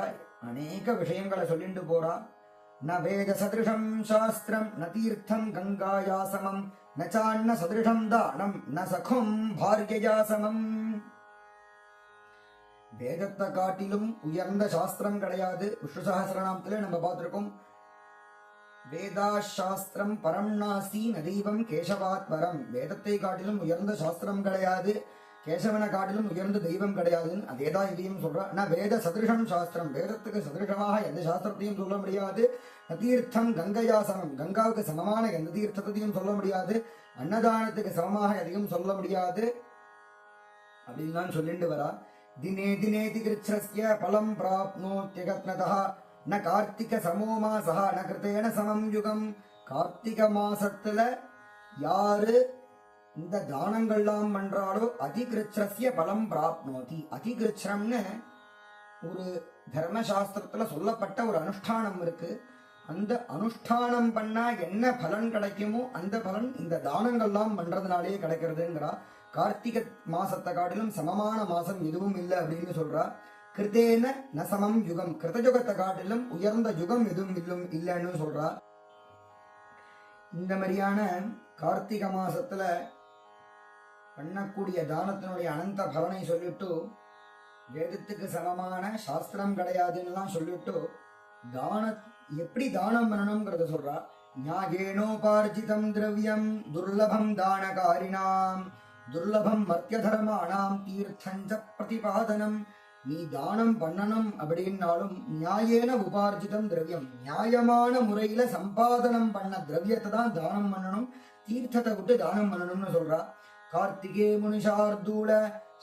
அநேக விஷயங்களை சொல்லிட்டு போறா. ந வேத சதிருஷம் சாஸ்திரம் ந தீர்த்தம் கங்காயா சமம் ந சான்ன சதிருஷம் தானம் ந சகம் பார்யயா சமம். வேதத்தை காட்டிலும் உயர்ந்த சாஸ்திரம் கிடையாது. விஷ்ணு சஹஸ்ரநாமத்திலே நம்ம பார்த்திருக்கோம். வேதா சாஸ்திரம் பரம் நாசி நதீவம் கேசவாத் பரம். வேதத்தை காட்டிலும் உயர்ந்த சாஸ்திரம் கிடையாது, கேசவனை காட்டிலும் உயர்ந்த தெய்வம் கிடையாதுன்னு அதேதான் இதையும் சொல்ற. நான் வேத சதிருஷம் சாஸ்திரம், வேதத்துக்கு சதிருஷமாக எந்த சாஸ்திரத்தையும் சொல்ல முடியாது. தீர்த்தம் கங்கையாசனம், கங்காவுக்கு சமமான எந்த தீர்த்தத்தையும் சொல்ல முடியாது. அன்னதானத்துக்கு சமமாக எதையும் சொல்ல முடியாது அப்படின்னு தான் சொல்லிட்டு வரா. தினே தினே திகிருச்சஸ்ய பலம் பிராப்னோத்யகத்னதா ந கார்த்திக சமோ மாசா ந கிருத்தேன சமம் யுகம். கார்த்திக மாசத்துல யாரு இந்த தானங்கள்லாம் பண்றாளோ அதிகிருச்சஸ்ய பலம் பிராப்னோதி. அதிகிருச்சம்னு ஒரு தர்மசாஸ்திரத்துல சொல்லப்பட்ட ஒரு அனுஷ்டானம் இருக்கு. அந்த அனுஷ்டானம் பண்ணா என்ன பலன் கிடைக்குமோ அந்த பலன் இந்த தானங்கள்லாம் பண்றதுனாலே கிடைக்கிறதுங்கிறா. கார்த்திக மாசத்தை காட்டிலும் சமமான மாசம் எதுவும் இல்லை அப்படின்னு சொல்றா. கிருத்தேன நசமம் யுகம், கிருதயுகத்தை காட்டிலும் உயர்ந்த யுகம் எதுவும் இல்லைன்னு சொல்றா. இந்த மாதிரியான கார்த்திக மாசத்துல பண்ணக்கூடிய தானத்தினுடைய அனந்த பலனை சொல்லிட்டு வேதத்துக்கு சமமான சாஸ்திரம் கிடையாதுன்னு சொல்லிட்டு தான எப்படி தானம் பண்ணணும்ங்கிறத சொல்றா. ஞாயேனோபார்ஜிதம் திரவியம் துர்லபம் தானகாரிணாம் துர்லபம் மர்த்தியதர்மாணாம் தீர்த்தஞ்ச பிரதிபாதனம். நீ தானம் பண்ணணும் அப்படின்னாலும் நியாயேன உபார்ஜிதம் திரவியம், நியாயமான முறையில சம்பாதனம் பண்ண திரவியத்தை தான் தானம் பண்ணணும், தீர்த்தத்தை விட்டு தானம் பண்ணணும்னு சொல்றா. கார்த்திகே முனிஷார்தூல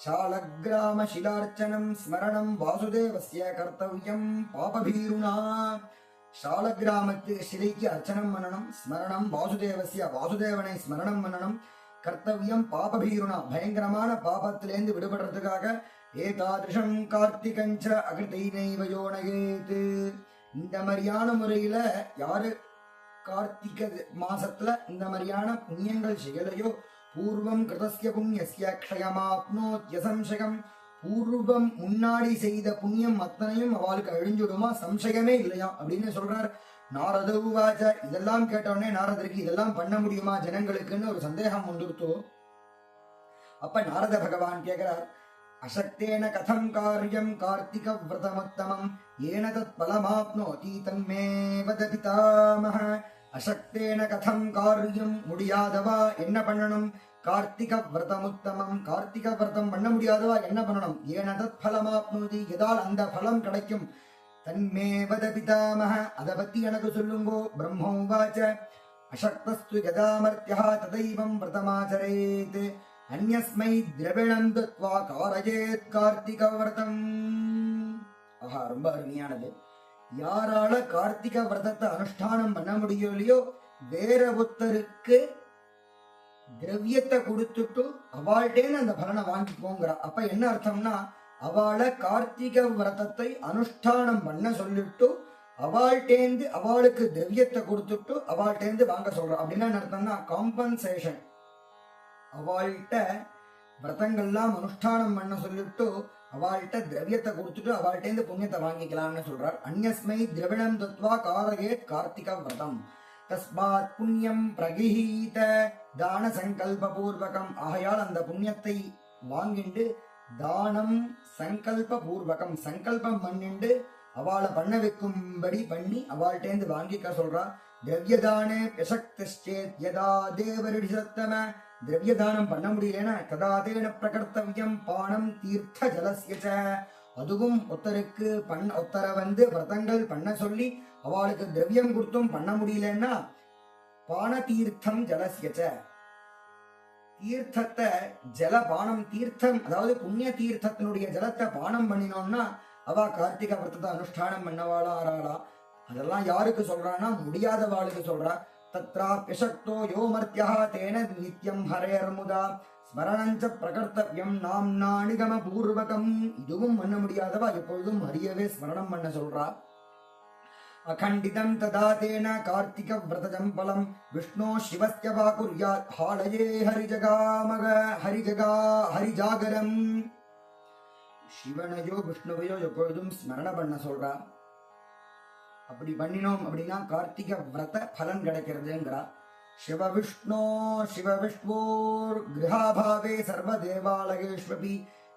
சாலகிராம சிலார்ச்சனம் ஸ்மரணம் வாசுதேவஸ்ய கர்த்தவ்யம் பாபபீருணா. சாலகிராமத்து சிலைக்கு அர்ச்சனம் பண்ணணும், ஸ்மரணம் வாசுதேவஸ்ய வாசுதேவனை ஸ்மரணம் பண்ணணும், கர்த்தவ்யம் பாபபீருணா பயங்கரமான பாபத்திலேருந்து விடுபடுறதுக்காக. ஏதாதிருஷம் கார்த்திகஞ்ச அகிருதைனைவ யோனயேத். இந்த மாதிரியான முறையில யாரு கார்த்திக மாசத்துல இந்த மாதிரியான புண்ணியங்கள் செய்யலையோ பூர்வம் கிருதஸ்ய புண்ணியஸ்ய க்ஷயமாப்னோத்ய சம்சயம் பூர்வம் முன்னாடி செய்த புண்ணியம் அத்தனையும் அவளுக்கு அழிஞ்சுடுமா, சம்சயமே இல்லையா அப்படின்னு சொல்றார். நாரத உவாச்ச. இதெல்லாம் கேட்டவுடனே நாரதருக்கு இதெல்லாம் பண்ண முடியுமா ஜனங்களுக்குன்னு ஒரு சந்தேகம் வந்துருத்தோ. அப்ப நாரத பகவான் கேட்கிறார், அசக்தேன கதம் காரியம் கார்த்திக விரதமுத்தமம் ஏன தத் பலமாப்னோதி தன்மே வத பிதாமஹ. அசக்தேன கதம் காரியம், முடியாதவா என்ன பண்ணணும், கார்த்திக விரதமுத்தமம், கார்த்திக விரதம் பண்ண முடியாதவா என்ன பண்ணணும், ஏன தத் பலமாப்னோதி, எதால் அந்த பலம் கிடைக்கும், தன்மே வத பிதாமஹ, அத பத்தி எனக்கு சொல்லுங்கோ. பிரம்மோவாச்ச. அசக்தஸ்து யதாமர்த்யः ததைவம் விரதமாச்சரேத் அந்யஸ்மை திரவிணம் தத்வா காரயேத் கார்த்திக விரதம். ஆஹா, ரொம்ப அருமையானது. யாரால கார்த்திக விரதத்தை அனுஷ்டானம் பண்ண முடியலையோ வேற ஒருத்தருக்கு திரவியத்தை கொடுத்துட்டு அவள்கிட்டேன்னு அந்த பலனை வாங்கிக்கோங்கிறா. அப்ப என்ன அர்த்தம்னா, அவளை கார்த்திக விரதத்தை அனுஷ்டானம் பண்ண சொல்லிட்டு அவள்கிட்டேந்து அவளுக்கு திரவியத்தை கொடுத்துட்டு அவள்கிட்டேந்து வாங்க சொல்றா. அப்படின்னா என்ன அர்த்தம்னா, காம்பன்சேஷன். அவள்கிட்ட விரதங்கள்லாம் அனுஷ்டானம் பண்ண சொல்லிட்டு அவள்கிட்ட திரவியத்தை கொடுத்துட்டு அவள்கிட்ட புண்ணியத்தை வாங்கிக்கலாம்னு சொல்றார். அந்யஸ்மை திரவிணம் தத்வா காரயேத் கார்த்திக விரதம் தஸ்மாத் புண்ணியம் பிரகிஹீத தான சங்கல்ப பூர்வகம். ஆகையால் அந்த புண்ணியத்தை வாங்கிண்டு தானம் சங்கல்ப பூர்வகம், சங்கல்பம் பண்ணிண்டு அவளை பண்ண வைக்கும்படி பண்ணி அவள்கிட்டேந்து வாங்கிக்க சொல்றா. திரவியதானே பிரசக்தேத் யதா தேவரிடி சத்தம. திரவியதானம் பண்ண முடியலனா ததாதேன பிரகர்த்தவியம் பானம் தீர்த்த ஜலஸ்யச. அதுவும் ஒருத்தருக்கு ஒருத்தரை விரதங்கள் பண்ண சொல்லி அவளுக்கு திரவியம் கொடுத்தும் பண்ண முடியலன்னா பான தீர்த்தம் ஜலஸ்யச, தீர்த்தத்தை ஜலபானம், தீர்த்தம் அதாவது புண்ணிய தீர்த்தத்தினுடைய ஜலத்தை பானம் பண்ணினோம்னா அவ கார்த்திக விரதத்தை அனுஷ்டானம் பண்ணவாளா ஆறாளா. அதெல்லாம் யாருக்கு சொல்றான்னா, முடியாதவாளுக்கு சொல்றா. தத்ராப்யசக்தோ யோ மர்த்யः தேன நித்யம் ஹரேர்முதா ஸ்மரணஞ்ச பிரகர்த்தவ்யம் நாம்னா நிகம பூர்வகம். இதுவும் பண்ண முடியாதவா எப்பொழுதும் ஹரியவே ஸ்மரணம் பண்ண சொல்றா. அகண்டிதம் ததா தேன கார்த்திக விரதஜம் பலம் விஷ்ணோ சிவஸ்ய வா குர்யாத் ஹாலயே ஹரிஜகாமக ஹரிஜாகரம். சிவனையோ விஷ்ணுவையோ எப்பொழுதும் ஸ்மரண பண்ண சொல்றா. அப்படி பண்ணினோம் அப்படின்னா கார்த்திக விரத பலன் கிடைக்கிறதுங்கிறா. சிவவிஷ்ணோர் கிரகாபாவே சர்வ தேவாலயேஸ்வபி.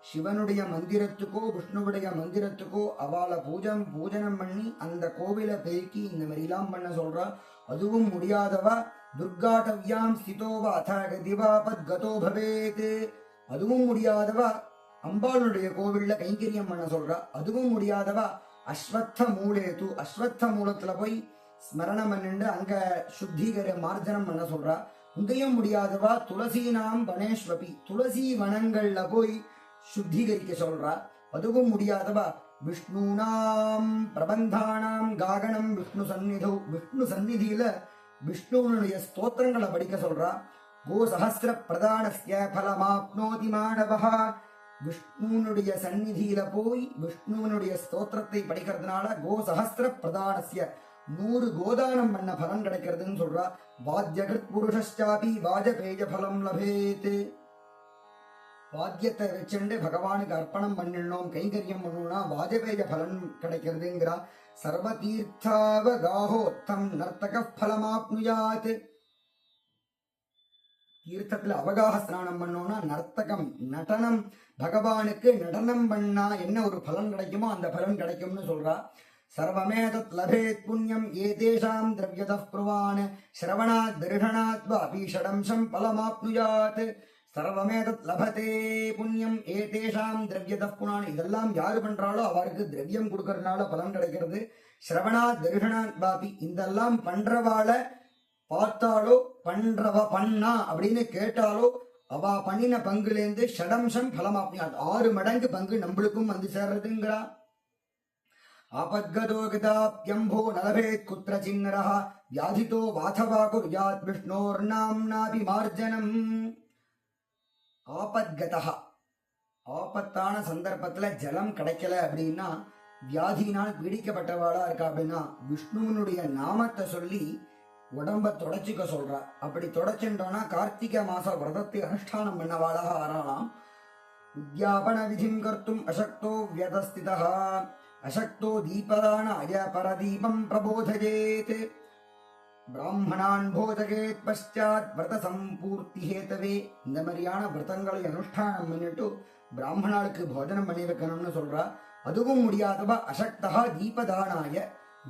சிவனுடைய மந்திரத்துக்கோ விஷ்ணுவுடைய மந்திரத்துக்கோ அவளை பூஜனம் பண்ணி அந்த கோவிலை பெருக்கி இந்த மாதிரி எல்லாம் பண்ண சொல்றா. அதுவும் முடியாதவா துர்காட்டவ்யாம் ஸ்திதோவா அதிவாபத் கதோ பவேத். அதுவும் முடியாதவா அம்பாளுடைய கோவில்ல கைங்கரியம் பண்ண சொல்றா. அதுவும் முடியாதவா அஸ்வத்த மூலேது, அஸ்வத்த மூலத்துல போய் ஸ்மரணம் பண்ணிண்டு அங்க சுத்திகர மார்ஜனம் பண்ண சொல்றா. உங்கையும் முடியாதவா துளசீனாம் வனேஸ்வபி, துளசி வனங்கள்ல போய் சுத்திகரிக்க சொல்றா. அதுவும் முடியாதவா விஷ்ணுனாம் பிரபந்தானாம் காகனம் விஷ்ணு சந்நிதோ, விஷ்ணு சந்நிதியில விஷ்ணுனுடைய ஸ்தோத்திரங்களை படிக்க சொல்றா. கோ சஹஸ்ர பிரதானஸ்ய பலமாப்னோதி மாணவஹா. விஷ்ணுனுடைய சந்நிதியில போய் விஷ்ணுவனுடைய ஸ்தோத்திரத்தை படிக்கிறதுனால கோ சஹஸ்ர பிரதானஸ்ய 100 கோதானம் பண்ண பலன் கிடைக்கிறதுன்னு சொல்றா. வாத்தியகிருத் புருஷாபி வாஜபேய பலம் லபேத். வாத்தியத்தை வச்சுண்டு பகவானுக்கு அர்ப்பணம் பண்ணிடணும், கைங்கரியம் பண்ணணும்னா வாஜபேய பலன் கிடைக்கிறதுங்கிறா. சர்வ தீர்த்தாவ காஹோத்தம் நர்த்தக பலமாப்னுயாத். தீர்த்தத்துல அவகாக ஸ்நானம் பண்ணோம்னா நர்த்தகம் நடனம், பகவானுக்கு நடனம் பண்ணா என்ன ஒரு பலன் கிடைக்குமோ அந்த பலன் கிடைக்கும்னு சொல்றா. சர்வமேதத் லபேத் புண்ணியம் ஏதேஷாம் திரவ்யதः ப்ருவான் ஸ்ரவணாத் தர்ஷனாத் வாபி ஷடம்சம் பலமாப்னுயாத். சர்வமேதத் லபதே புண்ணியம் ஏதேஷாம் திரவ்யதः புரான். இதெல்லாம் யாரு பண்றாளோ அவருக்கு திரவியம் கொடுக்கறதுனால பலன் கிடைக்கிறது. ஸ்ரவணாத் தர்ஷனாத் வாபி, இதெல்லாம் பண்றவாள பார்த்தாலோ பண்ணா அப்படின்னு கேட்டாலோ அவ பண்ணின பங்குலேருந்து ஷடம்சம் பலமாப்னியாத், 6 மடங்கு பங்கு நம்மளுக்கும் சேர்றதுங்கிறா. ஆபத்கதோ கதாப்யம்போ நலபேத் குத்ர சின்னரஹ வியாதிதோ வாதவா குர்யாத் விஷ்ணோர் நாம்னாபி மார்ஜனம். ஆபத்கதா, ஆபத்தான சந்தர்ப்பத்துல ஜலம் கிடைக்கல அப்படின்னா, வியாதியினால் பீடிக்கப்பட்டவாளா இருக்கா அப்படின்னா விஷ்ணுவனுடைய நாமத்தை சொல்லி உடம்ப தொடச்சிக்க சொல்றா. அப்படி தொடச்சுட்டோம்னா கார்த்திகை மாச விரதத்தை அனுஷ்டானம் பண்ணவாளாக ஆறாளாம். உத்யாபன விதிம் கர்த்தும் அசக்தோ வியதஸ்திதः அசக்தோ தீபதானாய பரதீபம் பிரபோதயேத் பிராமணான் போதகேத் பஷ்சாத் விரத சம்பூர்த்தி ஹேதவே. இந்த மாதிரியான விரதங்களை அனுஷ்டானம் பண்ணிட்டு பிராமணாளுக்கு போஜனம் பண்ணி வைக்கணும்னு சொல்றா. அதுவும் முடியாதவா அசக்தா தீபதானாய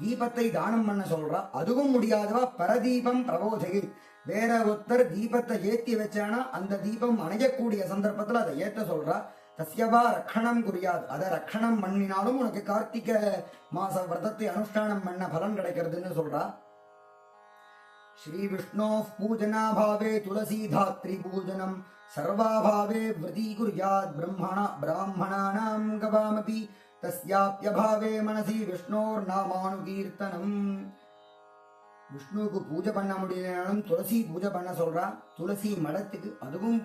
தீபத்தை தானம் பண்ண சொல்றா. அதுவும் முடியாதவா பரதீபம் பிரபோதகி வேற ஒருத்தர் தீபத்தை ஏத்தி வச்சானா அந்த தீபம் அணையக்கூடிய சந்தர்ப்பத்துல அதை ஏத்த சொல்றா. தஸ்யவா ரக்ஷணம் குறியாது அதை ரக்ஷணம் பண்ணினாலும் உனக்கு கார்த்திகை மாச விரதத்தை அனுஷ்டானம் பண்ண பலன் கிடைக்கிறதுன்னு சொல்றா. ஸ்ரீ விஷ்ணோ பூஜனாபாவே துளசீதாத்ரி பூஜனம் சர்வாபாவே விருதி குர்யாத் பிராமணானாம் கவாமபி தஸ்யாப்யபாவே மனசி விஷ்ணோர் நாமானுகீர்த்தனம். விஷ்ணுவுக்கு பூஜை பண்ண முடியலனாலும் துளசி பூஜை பண்ண சொல்றா. துளசி மடத்துக்கு அதுவும்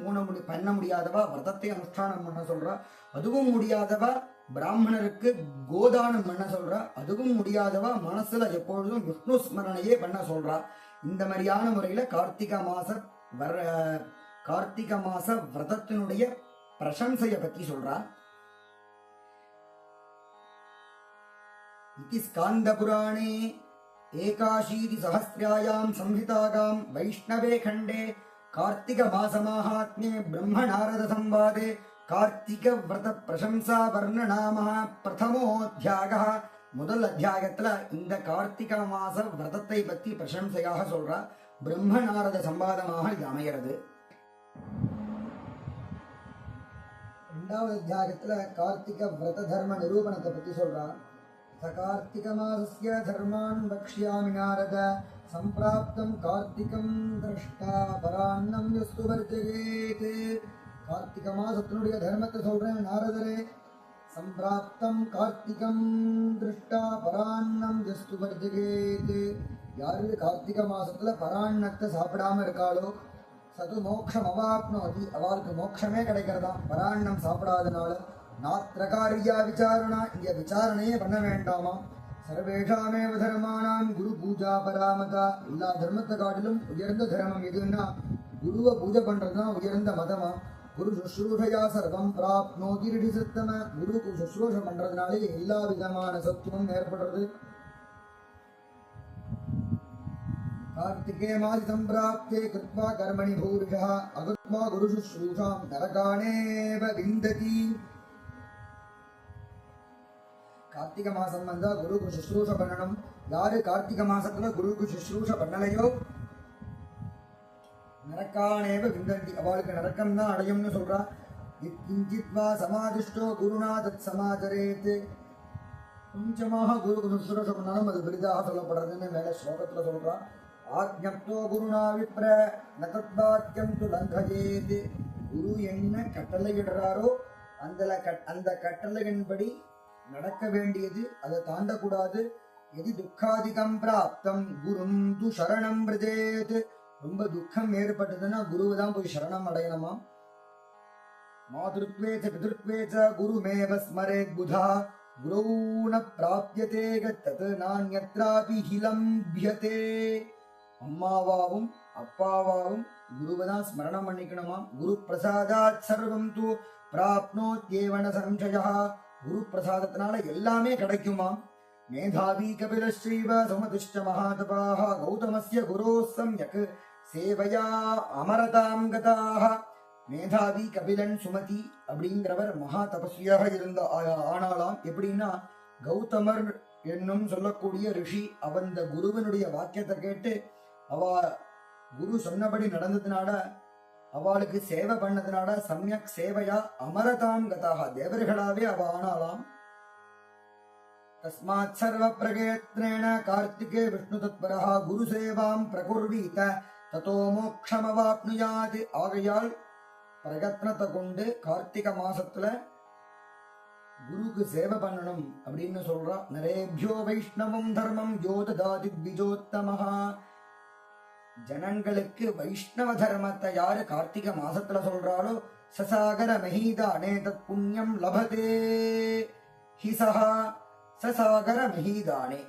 பண்ண முடியாதவா விரதத்தை அனுஷ்டானம் பண்ண சொல்றா. அதுவும் முடியாதவா பிராமணருக்கு கோதானம் பண்ண சொல்றா. அதுவும் முடியாதவா மனசுல எப்பொழுதும் விஷ்ணு ஸ்மரணையே பண்ண சொல்றா. இந்த மாதிரியான முறையில கார்த்திக மாச விரதத்தினுடைய பிரசம்சைய பத்தி சொல்றா. इति स्कान्दपुराणे एकाशीतिसहस्रायां संहितायां वैष्णवे खण्डे कार्तिकमासमाहात्म्ये ब्रह्मनारदसंवादे कार्तिकव्रतप्रशंसावर्णनामः प्रथमोऽध्यायः. முதல் அத்தியாயத்துல இந்த கார்த்திக மாச விரதத்தை பத்தி பிரசம்சையாக சொல்றா. பிரம்மநாரத சம்பாதமாக இது அமைகிறது. இரண்டாவது அத்தியாயத்துல கார்த்திக விரத தர்ம நிரூபணத்தை பத்தி சொல்றா. कार्तिकमासस्य धर्मान् वक्ष्यामि नारद सम्प्राप्तं कार्तिकं दृष्टा परान्नं यस्तु वर्जयेत्. कार्तिक மாசத்தினுடைய தர்மத்தை சொல்றேன் நாரதரே. சம்பிராப்தம் கார்த்திகம் திருஷ்டா பரான்னம் யஸ்து வர்ஜயேத். யாரு கார்த்திக மாசத்துல பரான்னத்தை சாப்பிடாம இருக்காளோ சது மோக்ஷம் அவாப்னோதி அவளுக்கு மோட்சமே கிடைக்கிறதாம் பரான்னம் சாப்பிடாதனால. நாத்திர காரியா விசாரணா இங்க விசாரணையே பண்ண வேண்டாமா. சர்வேஷாமேவ தர்மானாம் குரு பூஜா பராமதா. எல்லா தர்மத்தை காட்டிலும் உயர்ந்த தர்மம் எதுன்னா குருவை பூஜை பண்றதுதான் உயர்ந்த மதமா. குரு சுஷ்ரூஷையா சர்வம் பிராப்னோதி ரிடி சத்தம. குருக்கு சுஷ்ரூஷை பண்றதுனாலே எல்லா விதமான சத்துவம் ஏற்படுறது. कार्तिके मासि सम्प्राप्ते कृत्वा कर्मणि भूरिशः अकृत्वा गुरु शुश्रूषां नरकाणेव विन्दति. கார்த்திகை மாசம் வந்தா குருக்கு சுஷ்ரூஷ பண்ணணும். யாரு கார்த்திகை மாசத்துல குருக்கு சுஷ்ரூஷ பண்ணலையோ நரக்கானேவ விந்தந்தி அவளுக்கு நரக்கம் தான் அடையும்னு சொல்றா. கிஞ்சித்வா சமாதிஷ்டோ குருனா தத் சமாச்சரேத். கொஞ்சமாக குருக்கு சுஷ்ரூஷ பண்ணாலும் அது விருதாக சொல்லப்படுறதுன்னு மேல ஸ்லோகத்துல சொல்றா. ஆக்ஞப்தோ குருனா விப்ர நதத்வாக்கியம் து லங்கயேத். குரு என்ன கட்டளையிடுறாரோ அந்த கட்டளையின்படி நடக்க வேண்டியது, அதை தாண்டக்கூடாது. எது துக்காதிகம் பிராப்தம் குரும் து சரணம் பிரஜேத். ரொம்ப துக்கம் ஏற்பட்டதுன்னா குருவை தான் போய் சரணம் அடையணுமா. மாதுருத்வேச்ச பிதுருத்வேச்ச குருமேவ ஸ்மரேத் புதா குரூண பிராப்யதே கத்தத் நான்யத்ராபி ஹிலம்பியதே. அம்மாவாவும் அப்பாவாவும் குருவை தான் ஸ்மரணம் பண்ணிக்கணுமா. குரு பிரசாதாத் சர்வம் து பிராப்னோத்யேவ ந சம்சயः. குரு பிரசாதத்தினால எல்லாமே கிடைக்குமா. மேதாவி கபில ஸ்ரீவ சுமதிஷ்ட மகாதபாः கௌதமஸ்ய குரோः சம்யக் சேவையா அமரதாம் கதாः. மேதாவி கபிலன் சுமதி அப்படிங்கிறவர் மகா தபஸ்வியாக இருந்த ஆனாலாம். எப்படின்னா கௌதமர் என்னும் சொல்லக்கூடிய ரிஷி அவந்த குருவனுடைய வாக்கியத்தை கேட்டு அவ குரு சொன்னபடி நடந்ததுனால அவளுக்கு சேவை பண்ணதுனால சமயக் சேவையா அமரதாம் கதாக தேவர்களாவே அவ ஆனாலாம். தஸ்மாத் சர்வ பிரகேத்ரேண கார்த்திகே விஷ்ணு தத்பரஹ குரு சேவாம் பிரகுர்வீத ததோ மோக்ஷமவாப்னுயாத். ஆகையால் பிரயத்னத்தை கொண்டு கார்த்திக மாசத்துல குருக்கு சேவை பண்ணணும் அப்படின்னு சொல்றா. நரேபியோ வைஷ்ணவம் தர்மம் யோததாதி த்விஜோத்தமஹ. ஜனங்களுக்கு வைஷ்ணவ தர்மத்தை யாரு கார்த்திக மாசத்துல சொல்றாளோ சசாகர மஹீதானே தத் புண்ணியம் லபதே ஹிசஹா. சசாகர மஹீதானே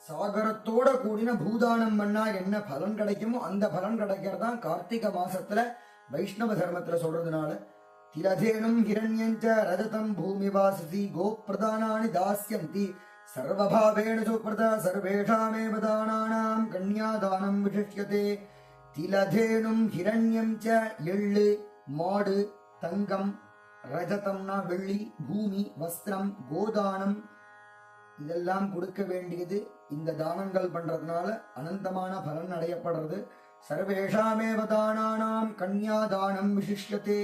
சாகரத்தோட கூடின பூதானம் பண்ணா என்ன பலன் கிடைக்குமோ அந்த பலன் கிடைக்கிறதா கார்த்திக மாசத்துல வைஷ்ணவ தர்மத்துல சொல்றதுனால. திலதேனும் ஹிரண்யஞ்ச ரஜதம் பூமிவாசி கோப்பிரதானானி தாஸ்யந்தி சர்வபாவேன சுப்ரதா சர்வேஷாமேவ தானானாம் கன்யாதானம் விசிஷ்யதே. திலதேனும் ஹிரண்யம் ச எள்ளு, மாடு, தங்கம், ரஜதம்னா வெள்ளி, பூமி, வஸ்திரம், கோதானம் இதெல்லாம் கொடுக்க வேண்டியது. இந்த தானங்கள் பண்றதுனால அனந்தமான பலன் அடையப்படுறது. சர்வேஷாமேவ தானானாம் கன்யாதானம் விசிஷ்யதே.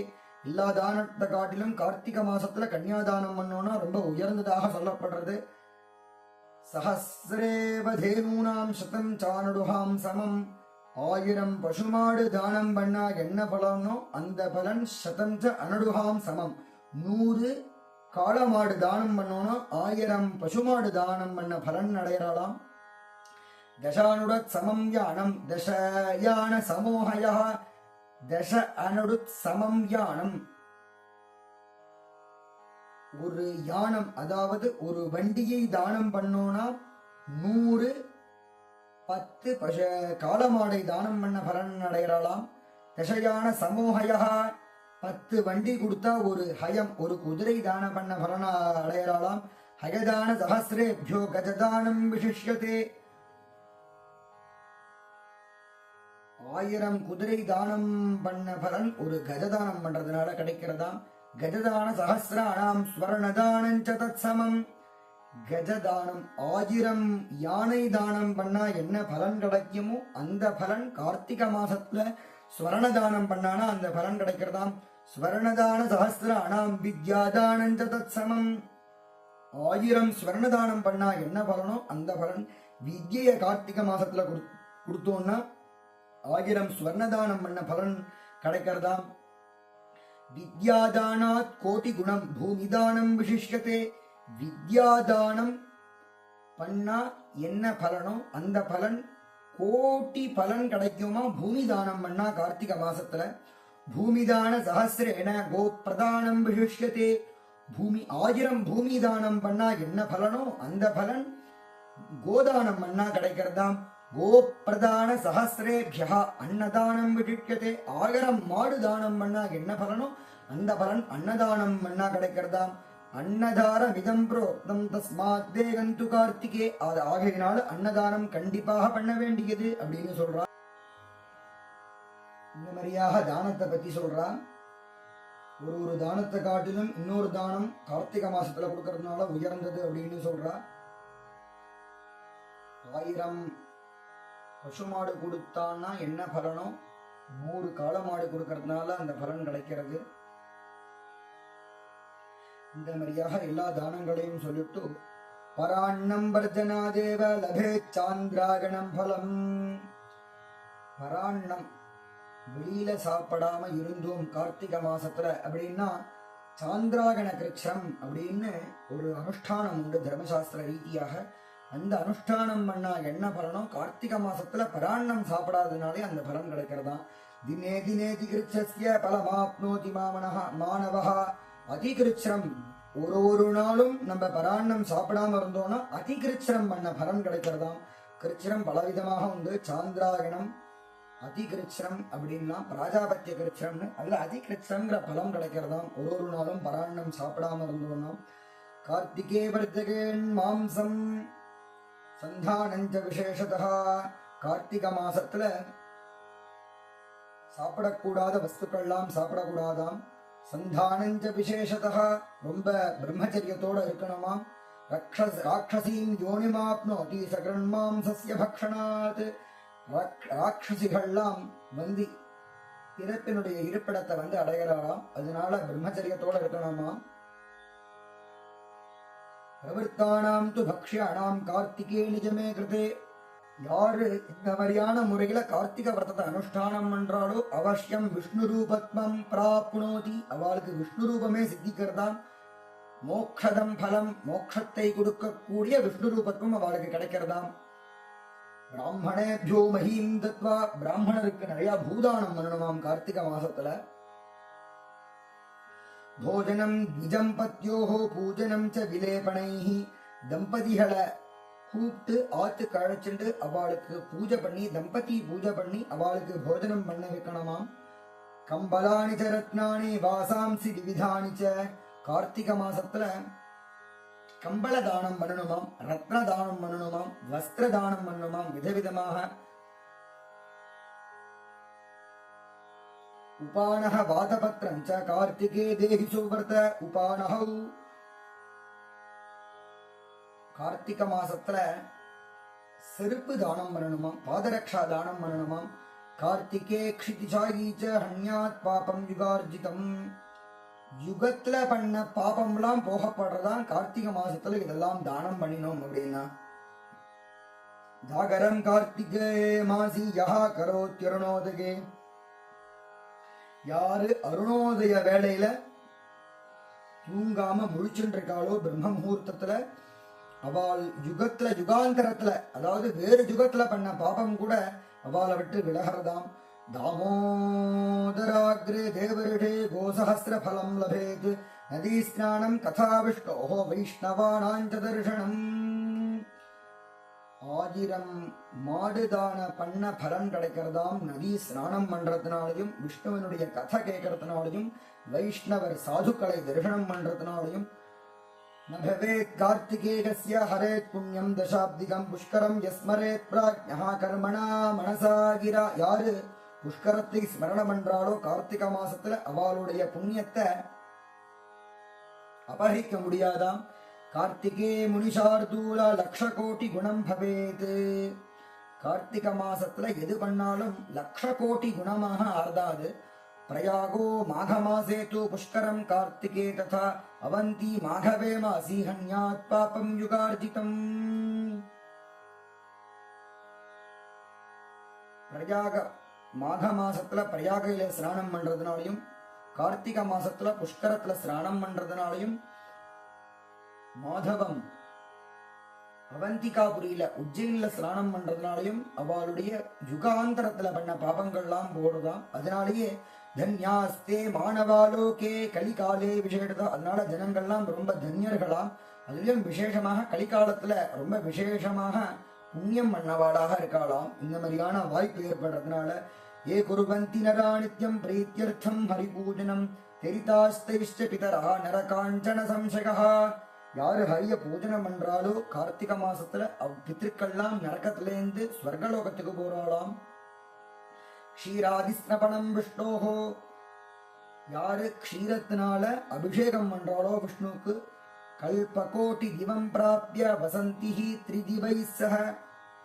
எல்லா தானத்தை காட்டிலும் கார்த்திகை மாசத்துல கன்யாதானம் பண்ணோம்னா ரொம்ப உயர்ந்ததாக சொல்லப்படுறது. சஹசிரேவ தேனூனாம் சதம் சானுடுஹாம் சமம். 1000 பசுமாடு தானம் பண்ணா என்ன பலனோ அந்த பலன் சதம் ச அனடுஹாம் சமம். 100 காளமாடு தானம் பண்ணோம்னா 1000 பசுமாடு தானம் பண்ண பலன் அடையலாம். தசானுடத் சமம் யானம் தசயான சமோஹய. தச அனுடுத் சமம் யானம் ஒரு யானம், அதாவது ஒரு வண்டியை தானம் பண்ணோம்னா 100 10 காளமாடை தானம் பண்ண பலன் அடையலாம். தசையான சமோஹயா 10 வண்டி கொடுத்தா ஒரு ஹயம் ஒரு குதிரை தானம் பண்ண பலன் அடையலாம். ஹயதான சஹசிரேபியோ கஜதானம் விசிஷ்யதே. 1000 குதிரை தானம் பண்ண பலன் ஒரு கஜதானம் பண்றதுனால கிடைக்கிறதாம். கஜதான சஹசிராணாம் ஸ்வர்ணதானஞ்ச தத்சமம். கஜதானம் 1000 யானை தானம் பண்ணா என்ன பலன் கிடைக்குமோ அந்த பலன் கார்த்திகை மாசத்துல ஸ்வர்ணதானம் பண்ணானா அந்த பலன் கிடைக்கிறதாம். ஸ்வர்ணதான சஹசிராணாம் வித்யாதானஞ்ச தத்சமம். 1000 ஸ்வர்ணதானம் பண்ணா என்ன பலனோ அந்த பலன். வித்யை கார்த்திகை மாசத்துல கொடுத்தோம்னா 1000 ஸ்வர்ணதானம் பண்ண பலன் கிடைக்கிறதாம். வித்யாதானாத் கோட்டி குணம் பூமிதானம் விசிஷ்யதே. வித்யாதானம் பண்ணா என்ன பலனோ அந்த பலன் கோட்டி பலன் கிடைக்குமா பூமி தானம் பண்ணா கார்த்திகை மாசத்துல. பூமிதான சஹசிரேன கோப்பிரதானம் விசிஷ்யதே. பூமி 1000 பூமி தானம் பண்ணா என்ன பலனோ அந்த பலன் கோதானம் பண்ணா கிடைக்கிறதாம். கோப்பிரதான சஹசிரேபியா அன்னதானம் விசிஷ்யதே. 1000 மாடு தானம் பண்ணா என்ன பலனோ அந்த பலன் அன்னதானம் பண்ணா கிடைக்கிறதாம். அன்னதார மிதம் புரோக்தம் தஸ்மாத் தேகந்து கார்த்திகே. அது ஆகையினால அன்னதானம் கண்டிப்பாக பண்ண வேண்டியது அப்படின்னு சொல்றா. இந்த மாதிரியாக தானத்தை பத்தி சொல்றா. ஒரு தானத்தை காட்டிலும் இன்னொரு தானம் கார்த்திகை மாசத்துல கொடுக்கறதுனால உயர்ந்தது அப்படின்னு சொல்றா. 1000 பசுமாடு கொடுத்தான்னா என்ன பலனோ 100 காளமாடு கொடுக்கறதுனால அந்த பலன் கிடைக்கிறது. இந்த மாதிரியாக எல்லா தானங்களையும் சொல்லிட்டு பராண்ணம் வர்ஜனாதேவ லபே சாந்திராகணம் பலம். பராண்ணம் வெளியில சாப்பிடாம இருந்தோம் கார்த்திகை மாசத்துல அப்படின்னா சாந்திராகண கிருச்சம் அப்படின்னு ஒரு அனுஷ்டானம் உண்டு தர்மசாஸ்திர ரீதியாக. அந்த அனுஷ்டானம் பண்ணா என்ன பலனோ கார்த்திகை மாசத்துல பராண்ணம் சாப்பிடாதனாலே அந்த பலன் கிடைக்கிறதா. தினே தினே திகிருச்சஸ்ய பலமாப்னோதி மானவஹா. அதிகிருச்சம் ஒரு நாளும் நம்ம பராண்ணம் சாப்பிடாம இருந்தோம்னா அதிகிருச்சம் பண்ண பலன் கிடைக்கிறதாம். கிருச்சம் பலவிதமாக உண்டு. சாந்திராகணம் அதிகிருச்சம் அப்படின்னா பிராஜாபத்திய கிருச்சம்னு அதுல அதிகிருச்சம்ங்கிற பலம் கிடைக்கிறதாம் ஒரு நாளும் பராண்ணம் சாப்பிடாம இருந்தோம்னா. கார்த்திகே வர்த்தகேன் மாம்சம் சந்தானஞ்ச விசேஷதா. கார்த்திகை மாசத்துல சாப்பிடக்கூடாத வஸ்துக்கள்லாம் சாப்பிடக்கூடாதாம். சந்தானஞ்ச விசேஷதா ரொம்ப பிரம்மச்சரியத்தோட இருக்கணுமாம். ராட்சசீம் யோனிமாப்னோதி சகரன்மாம்சஸ்ய பக்ஷணாத். ராட்சசிகள்லாம் வந்து பிறப்பினுடைய இருப்பிடத்தை வந்து அடைகிறாராம். அதனால பிரம்மச்சரியத்தோட இருக்கணுமா. பிரவர்த்தானாம் து பக்ஷ்யானாம் கார்த்திகே நிஜமே கிருதே. யாரு இந்த மாதிரியான முறையில கார்த்திகை விரதத்தை அனுஷ்டானம் பண்றாளோ அவசியம் விஷ்ணு ரூபத்வம் பிராப்னோதி. அவளுக்கு விஷ்ணு ரூபமே சித்திக்கிறதாம். மோக்ஷதம் பலம் மோட்சத்தை கொடுக்கக்கூடிய விஷ்ணு ரூபத்துவம் அவளுக்கு கிடைக்கிறதாம். பிராமணேபியோ மஹீம் தத்வா. பிராமணருக்கு நிறைய பூதானம் பண்ணணுமாம் கார்த்திகை மாசத்துல. போஜனம் நிஜம்பத்யோஹோ பூஜனம் ச விலேபனைஹி. தம்பதிகளை கூப்பிட்டு ஆத்து கழைச்சுண்டு அவளுக்கு பூஜை பண்ணி தம்பதி பூஜை பண்ணி அவளுக்கு போஜனம் பண்ண வைக்கணுமாம். கம்பலானி ச ரத்னானி வாசாம்சி விவிதானி ச. கார்த்திகை மாசத்துல கம்பள தானம் பண்ணணுமாம், ரத்ன தானம் பண்ணணுமாம், வஸ்திர தானம் பண்ணணுமாம். விதவிதமாக உபானஹ வாதபத்ரம் ச கார்த்திகே தேஹி சுவர்த உபானஹௌ. கார்த்திகை மாசத்துல செருப்பு தானம் பண்ணணுமாம், பாதரக்ஷா தானம் பண்ணணுமாம். கார்த்திகே க்ஷிதிசாயீச்ச ஹன்யாத் பாபம் யுகார்ஜிதம். யுகத்துல பண்ண பாபம்லாம் போகப்படுறதான் கார்த்திகை மாசத்துல இதெல்லாம் தானம் பண்ணினோம் அப்படின்னா. ஜாகரம் கார்த்திகே மாசி யஹா கரோத்யருணோதகே. யாரு அருணோதய வேளையில தூங்காம முழிச்சுட்டு இருக்காளோ பிரம்ம முகூர்த்தத்துல, அவள் யுகத்துல யுகாந்தரத்துல அதாவது வேறு யுகத்துல பண்ண பாபம் கூட அவளை விட்டு விலகிறதாம். தாமோதராக்ரே தேவரிஷே கோசஹஸ்ர பலம் லபேத். நதி ஸ்நானம் கதா விஷ்ணோஹோ வைஷ்ணவானாஞ்ச தர்ஷனம். 1000 மாடுதான பண்ண பலன் கிடைக்கிறதாம். நதி ஸ்நானம் பண்றதுனாலையும், விஷ்ணுவனுடைய கதை கேட்கறதுனாலையும், வைஷ்ணவர் சாதுக்களை தரிசனம் பண்றதுனாலையும். நபவேத் கார்த்திகேயஸ்ய ஹரேத் புண்ணியம் தசாப்திகம் புஷ்கரம் யஸ்மரேத் பிராஜ்ஞா கர்மணா மனசா கிரா. யாரு புஷ்கரத்தை ஸ்மரணம் பண்றாளோ கார்த்திகை மாசத்துல அவளுடைய புண்ணியத்தை அபகரிக்க முடியாதாம். கார்த்திகே முனிஷார்தூல லக்ஷ கோடி குணம் பவேத். கார்த்திகை மாசத்துல எது பண்ணாலும் லக்ஷ கோடி குணமாக ஆர்தாது. பிரயாகோ மாகமாசே தூ புஷ்கரம் கார்த்திகே ததா அவந்தி மாகவே மாசி ஹன்யாத் பாபம் யுகார்ஜிதம். பிரயாக மாக மாசத்துல பிரயாகையில ஸ்நானம் பண்றதுனாலையும், கார்த்திகை மாசத்துல புஷ்கரத்துல ஸ்நானம் பண்றதுனாலையும், மாதவம் அவந்திகாபுரியில உஜ்ஜயின்ல ஸ்நானம் பண்றதுனாலையும் அவளுடைய யுகாந்தரத்துல பண்ண பாபங்கள்லாம் போடுதான். அதனாலேயே தன்யாஸ்தே மானவாலோகே கலிகாலே விசேஷதா. அதனால ஜனங்கள்லாம் ரொம்ப தன்யர்களாம். அதுலயும் விசேஷமாக கலிகாலத்துல ரொம்ப விசேஷமாக புண்ணியம் பண்ணவாளாக இருக்காளாம். இந்த மாதிரியான வாய்ப்பு ஏற்படுறதுனால ஏ குருவந்தி நரா நித்யம் பிரீத்தியர்த்தம் ஹரிபூஜனம் தெரிதாஸ்தைஷ்ட பிதரா நரகாஞ்சன சம்சகா. யாரு ஹரிய பூஜனம் பண்றாலோ கார்த்திகை மாசத்துல பித்திருக்கள்லாம் நரக்கத்திலேருந்து ஸ்வர்கலோகத்துக்கு போறாளாம். க்ஷீராதிஸ்னபனம் விஷ்ணோஹோ. யாரு க்ஷீரத்தினால அபிஷேகம் பண்றாளோ விஷ்ணுவுக்கு, கல்பகோட்டி திவம் பிராப்ய வசந்திஹி த்ரிதிவை சஹ.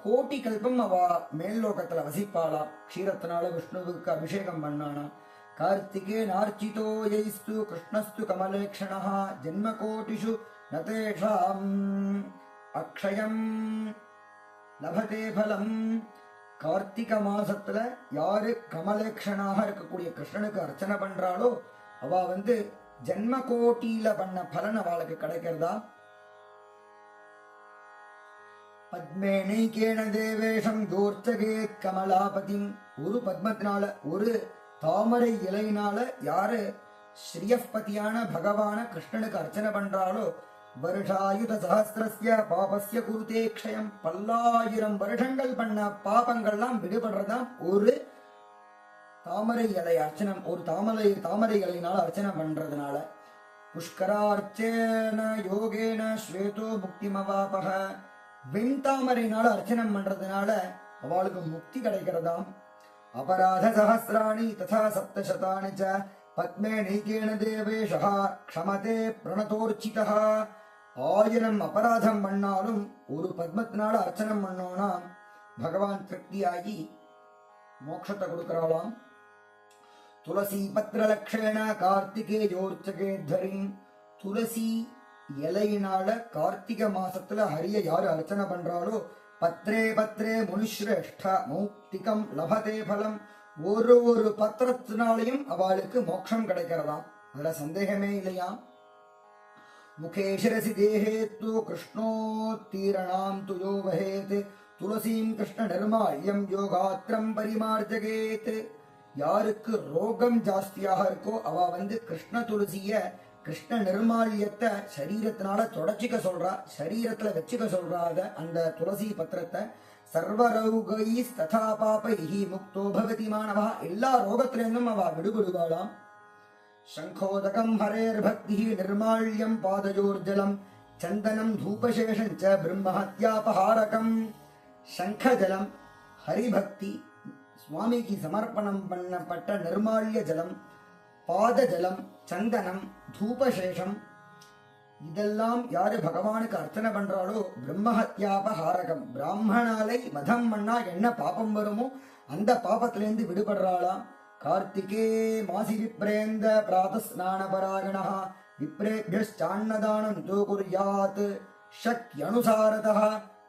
கோட்டி கல்பம் அவ மேல்லோகத்துல வசிப்பாளாம். க்ஷீரத்தினால விஷ்ணுவுக்கு அபிஷேகம் பண்ணானா. கார்த்திகே நார்ச்சிதோ யைஸ்து கிருஷ்ணஸ்து கமலேக்ஷணः ஜன்மகோட்டிஷு நதேஷாம் அக்ஷயம் லபதே பலம். கார்த்திகை மாசத்துல யாரு கமலேக்ஷனாக இருக்கக்கூடிய கிருஷ்ணனுக்கு அர்ச்சனை பண்றாளோ அவ ஜென்ம கோட்டியில பண்ண பலன் அவளுக்கு கிடைக்கிறதா. பத்மேனைகேன தேவேஷம் தோர்ச்சகேத் கமலாபதிம். ஒரு பத்மத்தினால ஒரு தாமரை இலையினால யாரு ஸ்ரீயப்பதியான பகவான கிருஷ்ணனுக்கு அர்ச்சனை பண்றாளோ வருஷாயுத சஹஸ்ரஸ்ய பாபஸ்ய குருதே க்ஷயம். 1000 வருஷங்கள் பண்ண பாபங்கள்லாம் விடுபடுறதாம் ஒரு தாமரை இலை அர்ச்சனம், ஒரு தாமரை இலையினால அர்ச்சனை பண்றதுனால. புஷ்கரார்ச்சேன யோகேன ஸ்வேதோ முக்திமவாபக. வெண்தாமரையினால அர்ச்சனை பண்றதுனால அவளுக்கு முக்தி கிடைக்கிறதாம். அபராத சஹஸ்ராணி ததா சப்தசதானி ச பத்மே நைகேன தேவேஷா க்ஷமதே பிரணதோர்ச்சிதா. 1000 அபராதம் பண்ணாலும் ஒரு பத்மத்தினால அர்ச்சனை பண்ணோம்னா பகவான் திருப்தியாகி மோட்சத்தை கொடுக்கிறாளாம். துளசி பத்ரலக்ஷேன கார்த்திகேயோர்ச்சகே தரின். துளசி இலையினால கார்த்திகை மாசத்துல ஹரிய யாரு அர்ச்சனை பண்றாளோ பத்ரே பத்ரே முனிஸ்ரேஷ்ட மௌக்திகம் லபதே பலம். ஒரு பத்திரத்தினாலையும் அவளுக்கு மோட்சம் கிடைக்கிறதாம். அதுல சந்தேகமே இல்லையா. முகேஷரசி தேஹே து கிருஷ்ணோத்தீரணாம் து யோ வஹேத் துளசீம் கிருஷ்ண நிர்மால்யம் யோகாத்திரம் பரிமார்ஜகேத். யாருக்கு ரோகம் ஜாஸ்தியாக இருக்கோ அவ கிருஷ்ண துளசிய கிருஷ்ண நிர்மால்யத்தை சரீரத்தினால தொடச்சிக்க சொல்றா, சரீரத்துல வச்சுக்க சொல்றாத அந்த துளசி பத்திரத்தை சர்வரோகைஸ் ததா பாபைஹி முக்தோ பவதி மானவா. எல்லா ரோகத்திலிருந்தும் அவ விடுபடுவாளாம். சங்கோதகம் ஹரேர்பக்தி நிர்மால்யம் பாதயோர்ஜலம் சந்தனம் தூபசேஷம் ச பிரம்மஹத்யாபஹாரகம். சங்கஜலம், ஹரிபக்தி, சுவாமிக்கு சமர்ப்பணம் பண்ணப்பட்ட நிர்மால்ய ஜலம், பாத ஜலம், சந்தனம், தூபசேஷம், இதெல்லாம் யாரு பகவானுக்கு அர்ச்சனை பண்றாளோ பிரம்மஹத்யாபஹாரகம், பிராமணாலை வதம் பண்ணா என்ன பாபம் வருமோ அந்த பாபத்திலேருந்து விடுபடுறாளாம். கார்த்திகே மாசி விப்ரேந்த பிராதஸ்நான பராயணா விப்ரேபியஷ்டான்னதானம் தோ குர்யாத் சக்யனுசாரதா.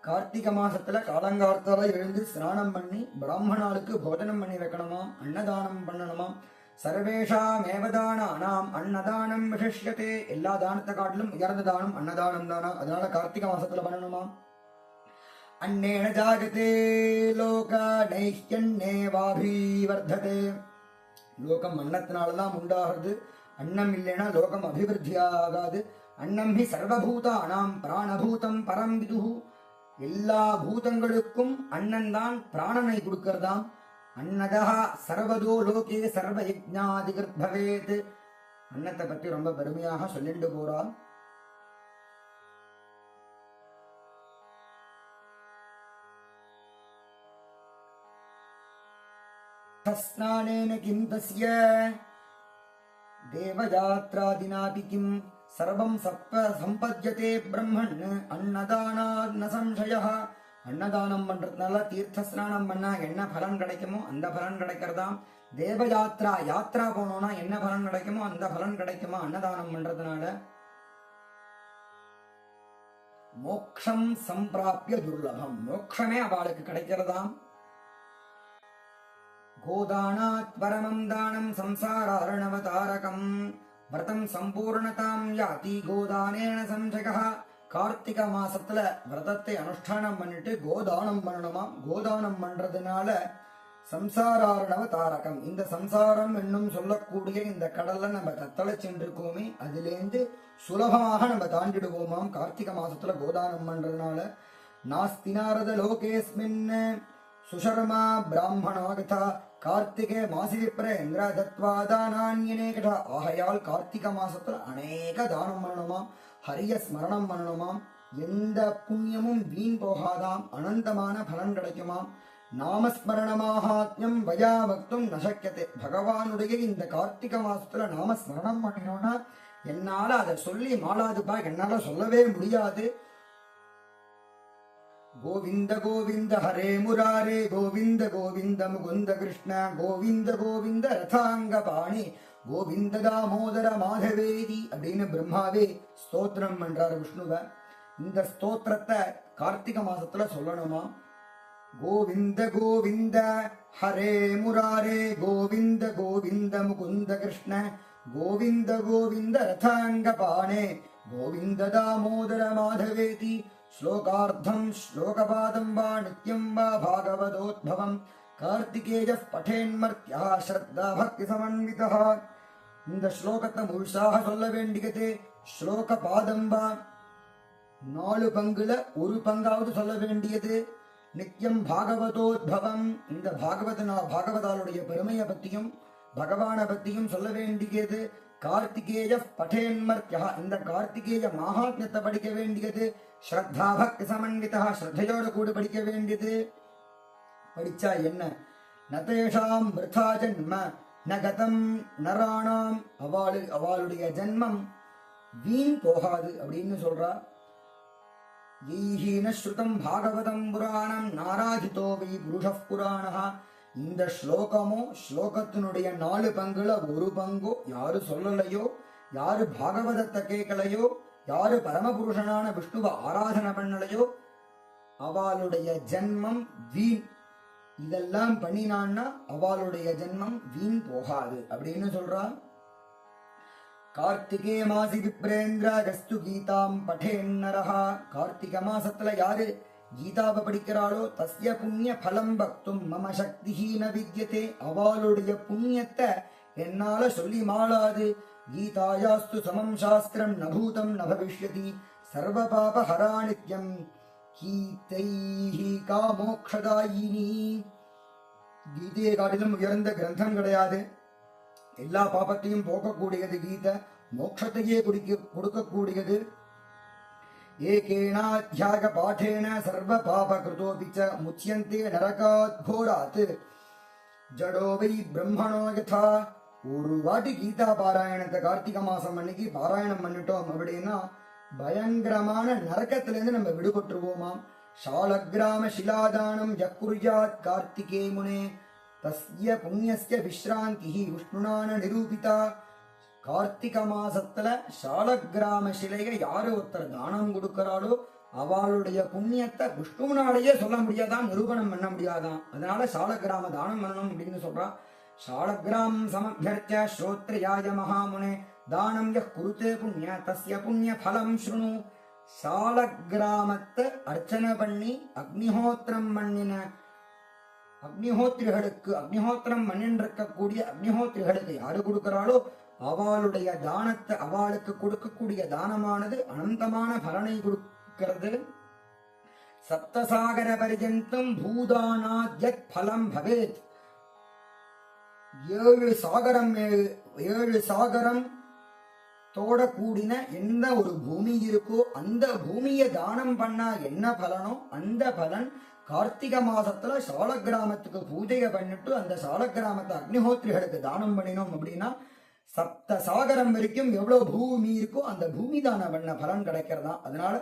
கார்த்திக மாசத்துல காலங்காலத்தால எழுந்து ஸ்நானம் பண்ணி பிராமணாளுக்கு போஜனம் பண்ணி வைக்கணுமாம், அன்னதானம் பண்ணணுமாம். சர்வேஷாம் ஏவதானானாம் அன்னதானம் விசிஷ்யதே. எல்லா தானத்தை காட்டிலும் உயர்ந்த தானம் அன்னதானம் தானா, அதனால கார்த்திகை மாசத்துல பண்ணணுமாம். அன்னேன ஜாகதே லோக நைஹ்யன்னேவாபிவர்ததே. லோகம் அன்னத்தினாலதான் உண்டாகிறது. அன்னம் இல்லைன்னா லோகம் அபிவிருத்தி ஆகாது. அன்னம் ஹி சர்வபூதானாம் பிராணபூதம் பரம் விதுஹு. எல்லா பூதங்களுக்கும் அண்ணன் தான் பிராணனை கொடுக்கிறதாம். அன்னதா சர்வதோ லோகே சர்வ யஜ்ஞாதிகிருத் பவேத். அன்னத்தை பற்றி ரொம்ப பெருமையாக சொல்லிட்டு போறான். ஸ்நானேன கிம் தஸ்ய தேவயாத்ராதினாபி கிம் சர்வம் சம்பத்யதே பிரம்மன் அன்னதானாத் ந சம்சயः. அன்னதானம் பண்றதுனால தீர்த்த ஸ்நானம் பண்ணா என்ன பலன் கிடைக்குமோ அந்த பலன் கிடைக்கிறதாம். தேவ யாத்ரா போனோம்னா என்ன பலன் கிடைக்குமோ அந்த பலன் கிடைக்குமா அன்னதானம் பண்றதுனால. மோக்ஷம் சம்பிராப்ய துர்லபம், மோக்ஷமே அவளுக்கு கிடைக்கிறதாம். கோதானாத் பரமம் தானம் சம்சாராரணவதாரகம் விரதம் சம்பூர்ணதாம் யாதி கோதானேன சம்சயः. கார்த்திகை மாசத்துல விரதத்தை அனுஷ்டானம் பண்ணிட்டு கோதானம் பண்ணணுமா. கோதானம் பண்றதுனால சம்சாராரணவ தாரகம், இந்த சம்சாரம் என்னும் சொல்லக்கூடிய இந்த கடல்ல நம்ம தத்தளை சென்றிருக்கோமே அதிலேந்து சுலபமாக நம்ம தாண்டிடுவோமாம் கார்த்திகை மாசத்துல கோதானம் பண்றதுனால. நாஸ்தி நாரத லோகேஸ்மின் சுஷர்மா பிராமணாகதா கார்த்திகே மாசி விப்ரேந்திர தத்வாதானான்யனேகதா. ஆகையால் கார்த்திகை மாசத்துல அநேக தானம் பண்ணணுமாம், ஹரிய ஸ்மரணம் பண்ணணுமாம். எந்த புண்ணியமும் வீண் போகாதாம், அனந்தமான பலன் கிடைக்குமாம். நாமஸ்மரணமாகாத்யம் வயா பக்தும் நசக்கியதே. பகவானுடைய இந்த கார்த்திகை மாசத்துல நாமஸ்மரணம் பண்ணினோம்னா என்னால அதை சொல்லி மாளாதுப்பா, என்னால சொல்லவே முடியாது. கோவிந்த கோவிந்த ஹரே முராரே கோவிந்த கோவிந்த முகுந்த கிருஷ்ண கோவிந்த கோவிந்த ரதாங்க பாணி கோவிந்த தாமோதர மாதவேதி அப்படின்னு பிரம்மாவே ஸ்தோத்திரம் பண்றாரு விஷ்ணுவ. இந்த ஸ்தோத்திரத்தை கார்த்திகை மாசத்துல சொல்லணுமா. கோவிந்த கோவிந்த ஹரே முராரே கோவிந்த கோவிந்த முகுந்த கிருஷ்ண கோவிந்த கோவிந்த ரதாங்க பாணே கோவிந்த தாமோதர மாதவேதி. ஸ்லோகார்த்தம் ஸ்லோகபாதம் வா நித்யம் வா பாகவதோத்பவம் கார்த்திகேய படேன்மர்த்யா ஸ்ரத்தா பக்தி சமன்விதா. இந்த ஸ்லோகத்தை முழுசாக சொல்ல வேண்டியது. ஸ்லோக பாதம் வா 4 பங்குல ஒரு பங்காவது சொல்ல வேண்டியது. நித்யம் பாகவதோத்பவம், இந்த பாகவதாளுடைய பெருமையை பத்தியும் பகவானை பத்தியும் சொல்ல வேண்டியது. கார்த்திகேய படேன்மர்த்யா, இந்த கார்த்திகேய மகாத்மியத்தை படிக்க வேண்டியது. ஸ்ரத்தா பக்தி சமன்விதா, ஸ்ரத்தையோடு கூட படிக்க வேண்டியது. படிச்சா என்ன? நதேஷாம் விருதா ஜன்ம நகதம் நராணாம், அவளுடைய ஜன்மம் வீண் போகாது அப்படின்னு சொல்றா. ஈஹீன ஸ்ருதம் பாகவதம் புராணம் நாராஜிதோ வை புருஷ புராணா. இந்த ஸ்லோகமோ ஸ்லோகத்தினுடைய 4 பங்குல ஒரு பங்கோ யாரு சொல்லலையோ, யாரு பாகவதத்தை கேட்கலையோ, யாரு பரமபுருஷனான விஷ்ணுவை ஆராதனை பண்ணலையோ அவளுடைய ஜென்மம் வீண். இதெல்லாம் பண்ணினான்னா அவளுடைய ஜென்மம் வீண் போகாது அப்படின்னு சொல்றா. கார்த்திகே மாசி விப்ரேந்திர கஸ்து கீதாம் படேன்னரஹா. கார்த்திகை மாசத்துல யாரு கீதாவை படிக்கிறாளோ தஸ்ய புண்ணிய பலம் பக்தும் மம சக்திஹீன வித்யதே. அவளுடைய புண்ணியத்தை என்னால சொல்லி மாளாது. கீதாயாஸ்து சமம் சாஸ்திரம் நபூதம் ந பவிஷ்யதி சர்வ பாப ஹரா நித்யம் கீதைஹி காமோக்ஷதாயினி. கீதையை காட்டிலும் உயர்ந்த கிரந்தம் கிடையாது. எல்லா பாபத்தையும் போக்கக்கூடியது கீதை, மோட்சத்தையே கொடுக்கக்கூடியது. ஏகேனாத்யாக பாடேன சர்வ பாப கிருதோபி ச முச்யந்தே நரகாத் கோராத் ஜடோ வை பிரம்மணோ யதா. ஒரு வாட்டி கீதா பாராயணத்தை கார்த்திகை மாசம் அன்னைக்கு பாராயணம் பண்ணிட்டோம் அப்படின்னா பயங்கரமான நரக்கத்திலிருந்து நம்ம விடுபட்டுருவோமாம். ஷாலகிராம சிலாதானம் யக்குர்யாத் கார்த்திகே முனே தஸ்ய புண்ணியஸ்ய விஸ்ராந்தி விஷ்ணுனான நிரூபிதா. கார்த்திகை மாசத்துல ஷாலகிராம சிலையை யாரு ஒருத்தர் தானம் கொடுக்கிறாளோ அவளுடைய புண்ணியத்தை விஷ்ணுனாலேயே சொல்ல முடியாதான், நிரூபணம் பண்ண முடியாதான். அதனால ஷாலகிராம தானம் பண்ணணும் அப்படின்னு சொல்றா. ஷாலகிராம் சமபியர்த்திய ஸ்ரோத்ரியாய மகாமுனே தானம் யக் குருதே புண்ணிய தஸ்ய புண்ணிய பலம் ஸ்ருணு. ஷாலகிராமத்தை அர்ச்சனை பண்ணி அக்னிஹோத்திரம் பண்ணின அக்னிஹோத்திரிகளுக்கு, அக்னிஹோத்திரம் பண்ணின்றிருக்கக்கூடிய அக்னிஹோத்திரிகளுக்கு யாரு கொடுக்கிறாளோ அவளுடைய தானத்தை, அவளுக்கு கொடுக்கக்கூடிய தானமானது அனந்தமான பலனை கொடுக்கிறது. சப்தசாகர பர்யந்தம் பூதானாத்யத் பலம் பவேத். 7 சாகரம் தோட கூடின எந்த ஒரு பூமி இருக்கோ அந்த பூமியை தானம் பண்ணா என்ன பலனோ அந்த பலன் கார்த்திகை மாசத்துல சாலக்கிராமத்துக்கு பூஜையை பண்ணிட்டு அந்த சாலக்கிராமத்தை அக்னிஹோத்திரிகளுக்கு தானம் பண்ணினோம் அப்படின்னா 7 சாகரம் வரைக்கும் எவ்வளவு பூமி இருக்கோ அந்த பூமி தானம் பண்ண பலன் கிடைக்கிறதா. அதனால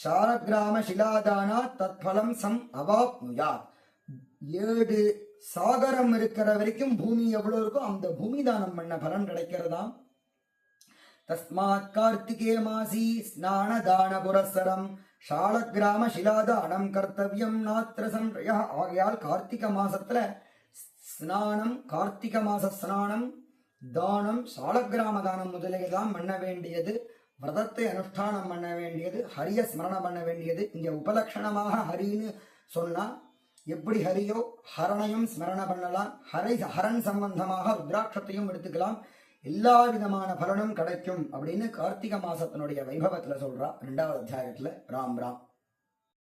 சாலக்கிராம சிலாதானா தத் பலம் சம் அவாப்னுயா. 7 சாகரம் இருக்கிற வரைக்கும் பூமி எவ்வளவு இருக்கோ அந்த பூமி தானம் பண்ண பலன் கிடைக்கிறதா. தஸ்மாத் கார்த்திகே மாசி ஸ்நான தான புரஸ்ஸரம் ஷாலக்கிராம சிலாதானம் கர்த்தவியம் நாத்திர சம்சய. ஆகையால் கார்த்திகை மாசத்துல ஸ்நானம், கார்த்திகை மாச ஸ்நானம், தானம், சாலக்கிராம தானம் முதலியதான் பண்ண வேண்டியது. விரதத்தை அனுஷ்டானம் பண்ண வேண்டியது, ஹரிய ஸ்மரணம் பண்ண வேண்டியது. இங்க உபலட்சணமாக ஹரின்னு சொன்னா எப்படி ஹரியோ ஹரணையும் ஸ்மரண பண்ணலாம். ஹரன் சம்பந்தமாக ருத்ராட்சத்தையும் எடுத்துக்கலாம். எல்லா விதமான பலனும் கிடைக்கும் அப்படின்னு கார்த்திகை மாசத்தினுடைய வைபவத்துல சொல்றா 2வது அத்தியாயத்துல. ராம் ராம்.